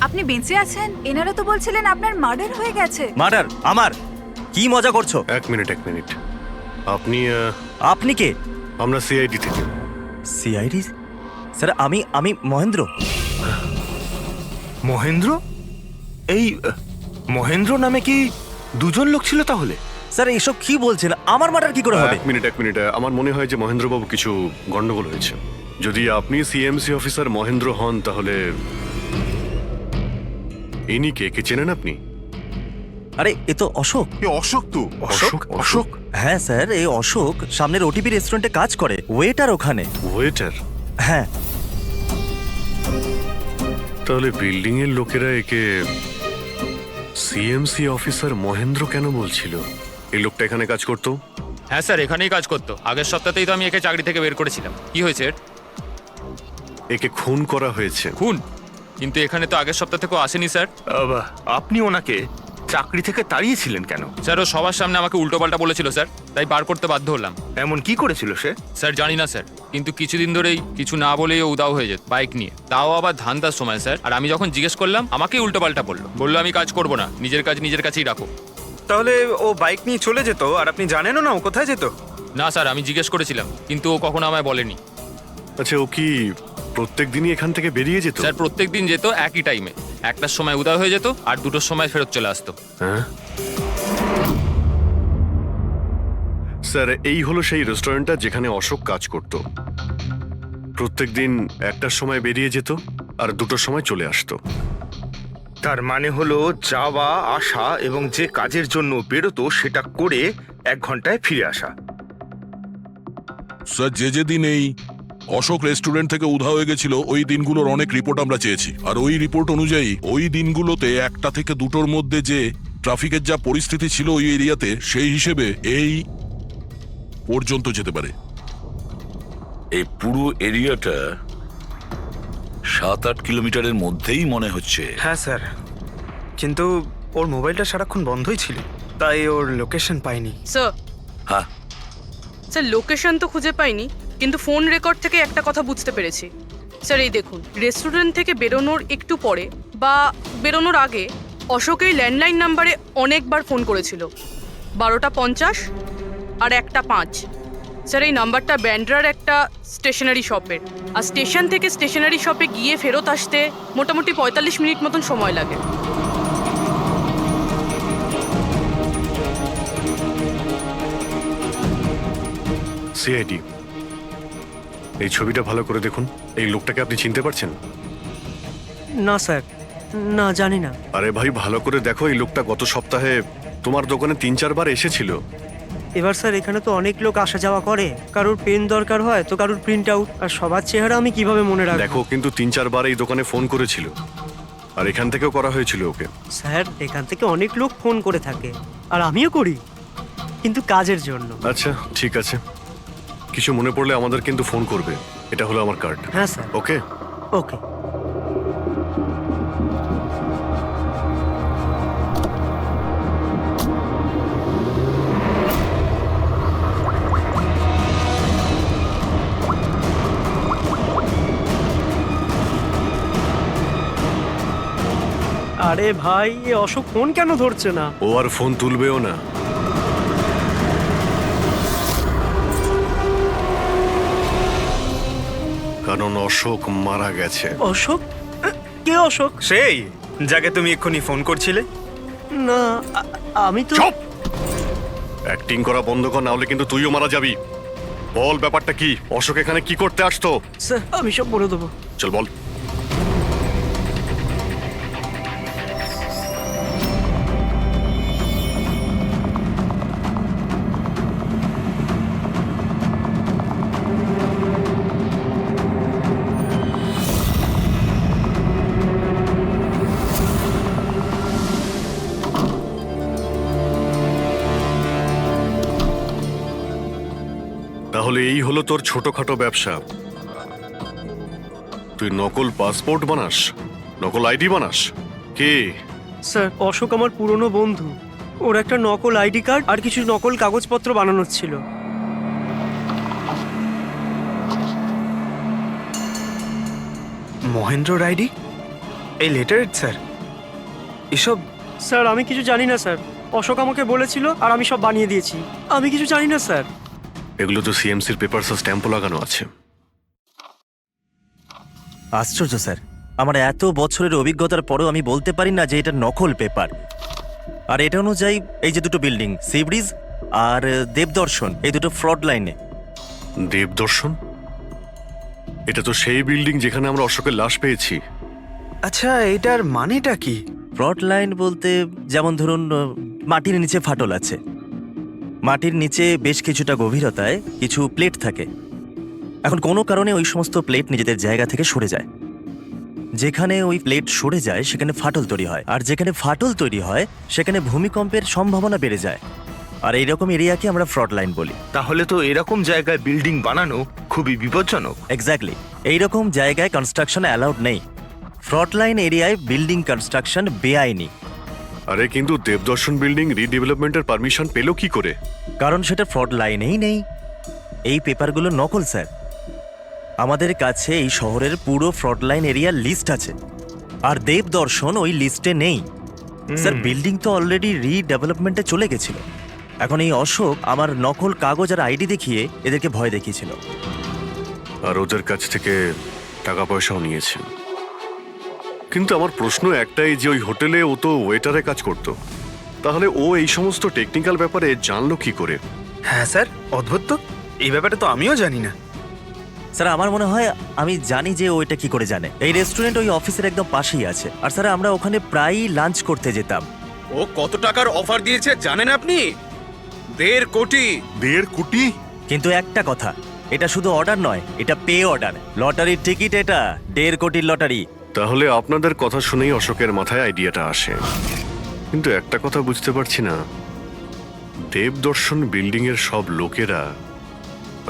আপনি বেঁচে আছেন? এনারা তো বলছিলেন আপনার মার্ডার হয়ে গেছে। মার্ডার? আমার? কি মজা করছো? এক মিনিট আপনি আপনি কে? আমরা সিআইডি থেকে। সিআইডি? স্যার আমি আমি মহেন্দ্র। মহেন্দ্র? এই মহেন্দ্র নামে কি দুজন লোক ছিল তাহলে? স্যার এসব কি বলছেন? আমার মার্ডার কি করে হবে? এক মিনিট আমার মনে হয় যে মহেন্দ্রবাবু কিছু গন্ডগোল হয়েছে। যদি আপনি সিএমসি অফিসার মহেন্দ্র হন তাহলে ইনি কে চেনেন আপনি? আরে এ তো অশোক। অশোক তো? অশোক? হ্যাঁ স্যার, এই অশোক সামনের ওটিপি রেস্টুরেন্টে কাজ করে, ওয়েটার ওখানে। ওয়েটার? হ্যাঁ। তাহলে বিল্ডিং এর লোকেরা একে সিএমসি অফিসার মহেন্দ্র কেন বলছিল? এই লোকটা এখানে কাজ করতো? হ্যাঁ স্যার, এখানেই কাজ করতো। আগের সপ্তাহতেই তো আমি একে চাকরি থেকে বের করেছিলাম। কি হয়েছে এর? একে খুন করা হয়েছে। খুন? কিন্তু এখানে তো আগের সপ্তাহ থেকেও আসেনি স্যার। আপনি ওনাকে চাকরি থেকে তাড়িয়েছিলেন কেন? স্যার ও সবার সামনে আমাকে উল্টোপাল্টা বলেছিল স্যার, তাই বার করতে বাধ্য হলাম। এমন কি করেছিল সে? স্যার জানি না স্যার, কিন্তু কিছুদিন ধরেই কিছু না বলেই ও উদাও হয়ে যেত বাইক নিয়ে, তাও আবার ধান্দার সময় স্যার। আর আমি যখন জিজ্ঞেস করলাম আমাকেই উল্টোপাল্টা বললো আমি কাজ করবো না, নিজের কাজ নিজের কাছেই রাখো। তাহলে ও বাইক নিয়ে চলে যেত আর আপনি জানেনও না ও কোথায় যেত? না স্যার, আমি জিজ্ঞেস করেছিলাম কিন্তু ও কখনো আমায় বলেনি। আচ্ছা, ও কি প্রত্যেক দিনই এখান থেকে বেরিয়ে যেত? স্যার প্রত্যেক দিন যেত একই টাইমে, 1টার সময় উদয় হয়ে যেত আর 2টোর সময় ফেরত চলে আসতো। হ্যাঁ স্যার, এই হলো সেই রেস্টুরেন্টটা যেখানে অশোক কাজ করত। প্রত্যেকদিন 1টার সময় বেরিয়ে যেত আর 2টোর সময় চলে আসতো। তার মানে হলো যাওয়া আসা এবং যে কাজের জন্য বেরোতো সেটা করে 1 ঘন্টায় ফিরে আসা। স্যার যে দিন এই অশোক রেস্টুরেন্ট থেকে উধাও হয়ে গেছিল ওই দিনগুলোর অনেক রিপোর্ট আমরা চেয়েছি, আর ওই রিপোর্ট অনুযায়ী ওই দিনগুলোতে 1টা থেকে 2টোর মধ্যে যে ট্রাফিকের যা পরিস্থিতি ছিল ওই এরিয়াতে, সেই হিসেবে এই পর্যন্ত যেতে পারে। এই পুরো এরিয়াটা 7-8 কিলোমিটারের মধ্যেই মনে হচ্ছে। হ্যাঁ স্যার, কিন্তু ওর মোবাইলটা সারাক্ষণ বন্ধই ছিল, তাই ওর লোকেশন পাইনি। স্যার, হ্যাঁ স্যার লোকেশন তো খুঁজে পাইনি, কিন্তু ফোন রেকর্ড থেকে একটা কথা বুঝতে পেরেছি। স্যার এই দেখুন, রেস্টুরেন্ট থেকে বেরোনোর একটু পরে বা বেরোনোর আগে অশোক এই ল্যান্ডলাইন নাম্বারে অনেকবার ফোন করেছিল, 12টা 50 আর 1টা 5। স্যার এই নাম্বারটা ব্যান্ড্রার একটা স্টেশনারি শপের, আর স্টেশন থেকে স্টেশনারি শপে গিয়ে ফেরত আসতে মোটামুটি 45 মিনিট মতন সময় লাগে। সিআইডি, এই ছবিটা ভালো করে দেখুন। এই লোকটাকে আপনি চিনতে পারছেন? না স্যার, না জানি না। আরে ভাই, ভালো করে দেখো, এই লোকটা গত সপ্তাহে তোমার দোকানে 3-4 বার এসেছিল। এবার স্যার এখানে তো অনেক লোক আসা যাওয়া করে, কারোর পেন দরকার হয় তো কারোর প্রিন্ট আউট, আর সবার চেহারা আমি কিভাবে মনে রাখবো? দেখো, কিন্তু 3-4 বার এই দোকানে ফোন করেছিল, আর এখান থেকেও করা হয়েছিল ওকে। স্যার এখান থেকে অনেক লোক ফোন করে থাকে, আর আমিও করি, কিন্তু কাজের জন্য। আচ্ছা ঠিক আছে, কিছু মনে পড়লে আমাদের কিন্তু ফোন করবে। এটা হলো আমার কার্ড। হ্যাঁ স্যার। ওকে ওকে। আরে ভাই, এ অশোক ফোন কেন ধরছে না? ও আর ফোন তুলবেও না। কারণ অশোক মারা গেছে। অশোক? কে অশোক? সেই যাকে তুমি এক্ষুনি ফোন করছিলে? না, আমি তো। চুপ! অ্যাক্টিং করা বন্ধ কর, না হলে কিন্তু তুইও মারা যাবি। বল ব্যাপারটা কি? অশোক এখানে কি করতে আসতো? স্যার আমি সব বলে দেবো। চল বল। তাহলে এই হলো তোর ছোটখাটো ব্যবসা। তুই নকল পাসপোর্ট বানাস, নকল আইডি বানাস। কে? স্যার অশোক আমার পুরনো বন্ধু, ওর একটা নকল আইডি কার্ড আর কিছু নকল কাগজপত্র বানানোর ছিল। মহেন্দ্র আইডি? এই লেটার স্যার, এসব? স্যার আমি কিছু জানি না স্যার, অশোক আমাকে বলেছিল আর আমি সব বানিয়ে দিয়েছি। আমি কিছু জানি না স্যার। এগুলো তো সিএমসির পেপারস ও স্ট্যাম্পও লাগানো আছে। আশ্চর্য স্যার, আমার এত বছরের অভিজ্ঞতার পরেও আমি বলতে পারি না যে এটা নকল পেপার। আর এটা অনুযায়ী এই যে দুটো বিল্ডিং, সি ব্রিজ আর দেবদর্শন, এই দুটো ফ্রড লাইনে। দেবদর্শন? এটা তো সেই বিল্ডিং যেখানে আমরা অশোকের লাশ পেয়েছি। আচ্ছা, এটার মানেটা কি? ফ্রড লাইন বলতে যেমন ধরুন মাটির নিচে ফাটল আছে, মাটির নিচে বেশ কিছুটা গভীরতায় কিছু প্লেট থাকে। এখন কোনো কারণে ওই সমস্ত প্লেট নিজেদের জায়গা থেকে সরে যায়। যেখানে ওই প্লেট সরে যায় সেখানে ফাটল তৈরি হয়, আর যেখানে ফাটল তৈরি হয় সেখানে ভূমিকম্পের সম্ভাবনা বেড়ে যায়। আর এইরকম এরিয়াকে আমরা ফ্রড লাইন বলি। তাহলে তো এরকম জায়গায় বিল্ডিং বানানো খুবই বিপজ্জনক। এক্স্যাক্টলি, এইরকম জায়গায় কনস্ট্রাকশন অ্যালাউড নেই। ফ্রড লাইন এরিয়ায় বিল্ডিং কনস্ট্রাকশন বেআইনি। আরে কিন্তু দেবদর্শন বিল্ডিং রিডেভেলপমেন্টের পারমিশন পেল কি করে? কারণ সেটা ফ্রড লাইনেই নেই। এই পেপারগুলো নকল স্যার। আমাদের কাছে এই শহরের পুরো ফ্রড লাইন এরিয়ার লিস্ট আছে, আর দেবদর্শন ওই লিস্টে নেই। স্যার, বিল্ডিং তো অলরেডি রিডেভেলপমেন্টে চলে গেছিল। এখন এই অশোক আমার নকল কাগজ আর আইডি দেখিয়ে এদেরকে ভয় দেখিয়েছিল। আর ওদের কাছ থেকে টাকা পয়সাও নিয়েছে। কিন্তু আমার প্রশ্ন একটাই যে ওই হোটেলে ও তো ওয়েটারে কাজ করত, তাহলে ও এই সমস্ত টেকনিক্যাল ব্যাপারে জানলো কি করে? হ্যাঁ স্যার, অদ্ভুত তো, এই ব্যাপারে তো আমিও জানি না। স্যার, আমার মনে হয় আমি জানি যে ও এটা কি করে জানে। এই রেস্টুরেন্ট ওই অফিসের একদম পাশেই আছে, আর স্যার আমরা ওখানে প্রায়ই লাঞ্চ করতে যেতাম। ও কত টাকার অফার দিয়েছে জানেন আপনি? 1.5 কোটি। 1.5 কোটি? কিন্তু একটা কথা, এটা শুধু অর্ডার নয়, এটা পে অর্ডার। লটারির টিকিট এটা, 1.5 কোটির লটারি। তাহলে আপনাদের কথা শুনেই অশোকের মাথায় আইডিয়াটা আসে। কিন্তু একটা কথা বুঝতে পারছি না, দেবদর্শন বিল্ডিং এর সব লোকেরা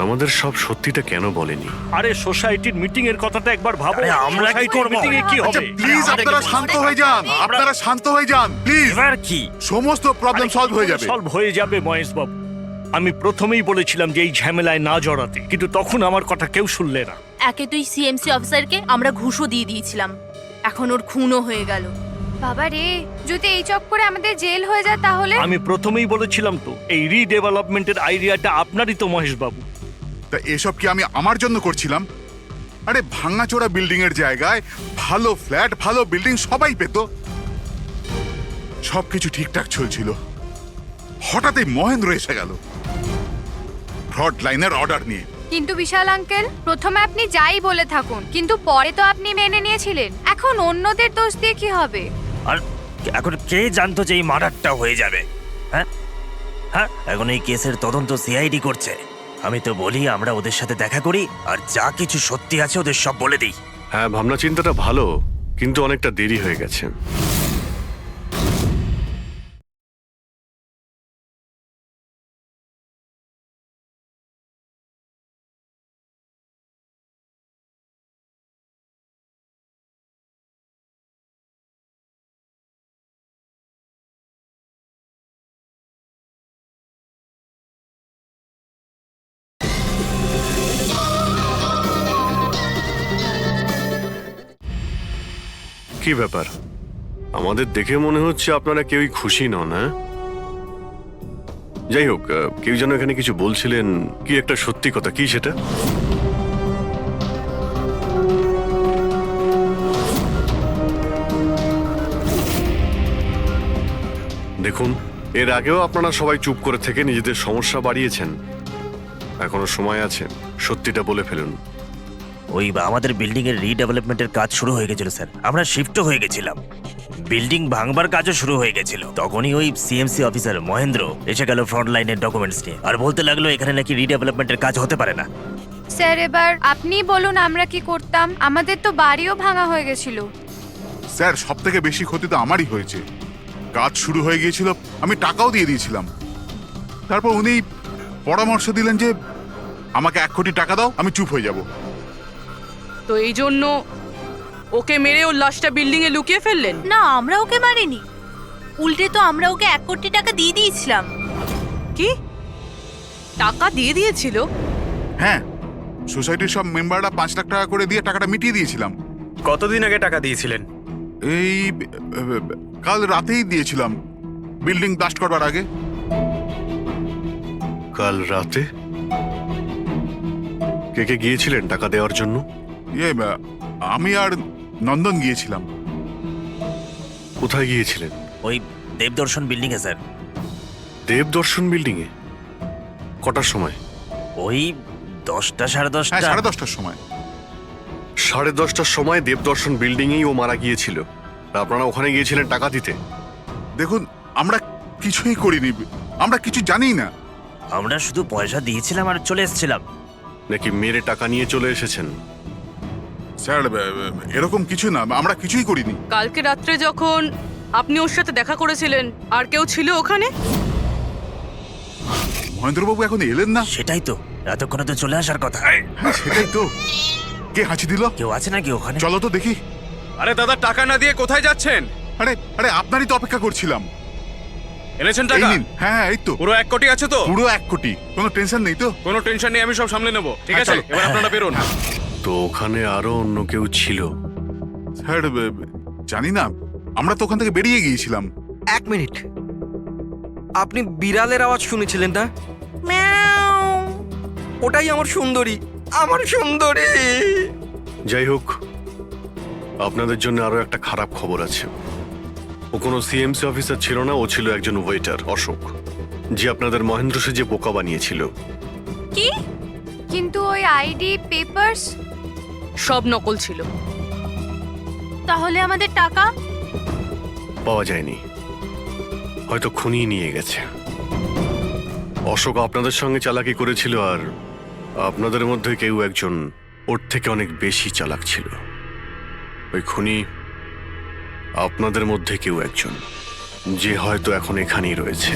আমাদের সব সত্যিটা কেন বলেনি? আরে সোসাইটির মিটিং এর কথাটা একবার ভাবো। আমরা কি করব? মিটিং এ কি হবে? প্লিজ আপনারা শান্ত হয়ে যান, আপনারা শান্ত হয়ে যান প্লিজ। এবার কি সমস্ত প্রবলেম সলভ হয়ে যাবে। সলভ হয়ে যাবে মহেশ বাবু। আমি প্রথমেই বলেছিলাম যে এই ঝামেলায় না জড়াতে, কিন্তু তখন আমার কথা কেউ শুনলে না। একে তুই সিএমসি অফিসারকে আমরা ঘুষও দিয়ে দিয়েছিলাম, এখন ওর খুনও হয়ে গেল। বাবা রে, যদি এই চক্করে আমাদের জেল হয়ে যায় তাহলে? আমি প্রথমেই বলেছিলাম তো, এই রিডেভেলপমেন্টের আইডিয়াটা আপনারই তো মহেশ বাবু। তা এসব কি আমি আমার জন্য করছিলাম? আরে ভাঙাচোরা বিল্ডিং এর জায়গায় ভালো ফ্ল্যাট, ভালো বিল্ডিং সবাই পেত। সবকিছু ঠিকঠাক চলছিল, হঠাৎই মহেন্দ্র এসে গেল ফ্রড লাইনের অর্ডার নিয়ে। কিন্তু বিশাল আঙ্কেল, প্রথমে আপনি যাই বলে থাকুন, কিন্তু পরে তো আপনি মেনে নিয়েছিলেন। এখন অন্যদের দোষ দিয়ে কি হবে? আর এখন কে জানতো যে এই মার্ডারটা হয়ে যাবে? হ্যাঁ হ্যাঁ, এখন এই কেসের তদন্ত সিআইডি করছে। আমি তো বলি আমরা ওদের সাথে দেখা করি, আর যা কিছু সত্যি আছে ওদের সব বলে দিই। হ্যাঁ, ভাবনা চিন্তাটা ভালো, কিন্তু অনেকটা দেরি হয়ে গেছে। কি ব্যাপার, আমাদের দেখে মনে হচ্ছে আপনারা কেউই খুশি নন। হ্যাঁ, যাই হোক, কেউ যেন এখানে কিছু বলছিলেন, কি একটা সত্যি কথা, কি সেটা? দেখুন, এর আগেও আপনারা সবাই চুপ করে থেকে নিজেদের সমস্যা বাড়িয়েছেন। এখনো সময় আছে, সত্যিটা বলে ফেলুন। ওই আমাদের বিল্ডিং এর রিডেভেলপমেন্টের কাজ শুরু হয়ে গেছিল স্যার, আমরা শিফট হয়ে গেছিলাম। বিল্ডিং ভাঙবার কাজও শুরু হয়ে গেছিল। তখনই ওই সিএমসি অফিসার মহেন্দ্র এসে গেল ফ্রন্ট লাইনের ডকুমেন্টস নিয়ে, আর বলতে লাগলো এখানে নাকি রিডেভেলপমেন্টের কাজ হতে পারে না। স্যার, এবার আপনি বলুন আমরা কি করতাম? আমাদের তো বাড়িও ভাঙা হয়ে গেছিল। স্যার, সব থেকে বেশি ক্ষতি তো আমারই হয়েছে। কাজ শুরু হয়ে গিয়েছিল, আমি টাকাও দিয়ে দিয়েছিলাম। তারপর উনি পরামর্শ দিলেন যে আমাকে 1 কোটি টাকা দাও, আমি চুপ হয়ে যাব। তো এই জন্য ওকে মেরে ওর লাশটা বিল্ডিং এ লুকিয়ে ফেললেন? না, আমরা ওকে মারিনি, উল্টে তো আমরা ওকে 1 কোটি টাকা দিয়ে দিয়েছিলাম। কি টাকা দিয়ে দিয়েছিল? হ্যাঁ, সোসাইটির সব মেম্বাররা 5 লাখ টাকা করে দিয়ে টাকাটা মিটিয়ে দিয়েছিলাম। কতদিন আগে টাকা দিয়েছিলেন? এই কাল রাতেই দিয়েছিলাম, বিল্ডিং ব্লাস্ট করবার আগে। কাল রাতে? কে কে গিয়েছিলেন টাকা দেওয়ার জন্য? আমি আর নন্দন গিয়েছিলাম। কোথায় গিয়েছিলেন? ওই দেবদর্শন বিল্ডিং এ স্যার। দেবদর্শন বিল্ডিং এ কটার সময়? ওই 10টা সাড়ে 10টা। হ্যাঁ, 10:30টার সময়। 10:30টার সময় দেবদর্শন বিল্ডিং এই ও মারা গিয়েছিল। তা আপনারা ওখানে গিয়েছিলেন টাকা দিতে? দেখুন, আমরা কিছুই করিনি, আমরা কিছু জানি না। আমরা শুধু পয়সা দিয়েছিলাম আর চলে এসেছিলাম। নাকি মেরে টাকা নিয়ে চলে এসেছেন? স্যার, এরকম কিছু না, আমরা কিছুই করিনি। কালকে রাত্রে যখন আপনি ওর সাথে দেখা করেছিলেন আর কেউ ছিল ওখানে? মহেন্দ্রবাবু এখন এলেন না। সেটাই তো, এতক্ষণে তো চলে আসার কথা। হ্যাঁ, সেটাই তো। কে হাঁচি দিল? কেউ আছে নাকি ওখানে? চলো তো দেখি। আরে দাদা, টাকা না দিয়ে কোথায় যাচ্ছেন? আরে আরে, আপনারই তো অপেক্ষা করছিলাম। এনেছেন এই টাকা? নিন। হ্যাঁ, এই তো। পুরো 1 কোটি আছে তো? পুরো 1 কোটি। কোনো টেনশন নেই তো? কোনো টেনশন নেই, আমি সব সামলে নেব। ঠিক হ্যাঁ, আছে, চলো। এবার আপনারা বেরোন। তো ওখানে আরো অন্য কেউ ছিল? স্যার, জানি না, আমরা তো ওখান থেকে বেরিয়ে গিয়েছিলাম। 1 মিনিট, আপনি বিড়ালের আওয়াজ শুনেছিলেন না? ম্যাও, ওটাই আমার সুন্দরী, আমার সুন্দরী। যাই হোক, আপনাদের জন্য আরো একটা খারাপ খবর আছে। ও কোনো সিএমসি অফিসার ছিল না, ও ছিল একজন ওয়েটার, অশোক, যে আপনাদের মহেন্দ্র সেজে বোকা বানিয়েছিল। কি? কিন্তু ওই আইডি পেপারস সব নকল ছিল। তাহলে আমাদের টাকা? পাওয়া যায়নি, হয়তো খুনি নিয়ে গেছে। অশোক আপনাদের সঙ্গে চালাকি করেছিল, আর আপনাদের মধ্যে কেউ একজন ওর থেকে অনেক বেশি চালাক ছিল। ওই খুনি আপনাদের মধ্যে কেউ একজন, যে হয়তো এখন এখানেই রয়েছে।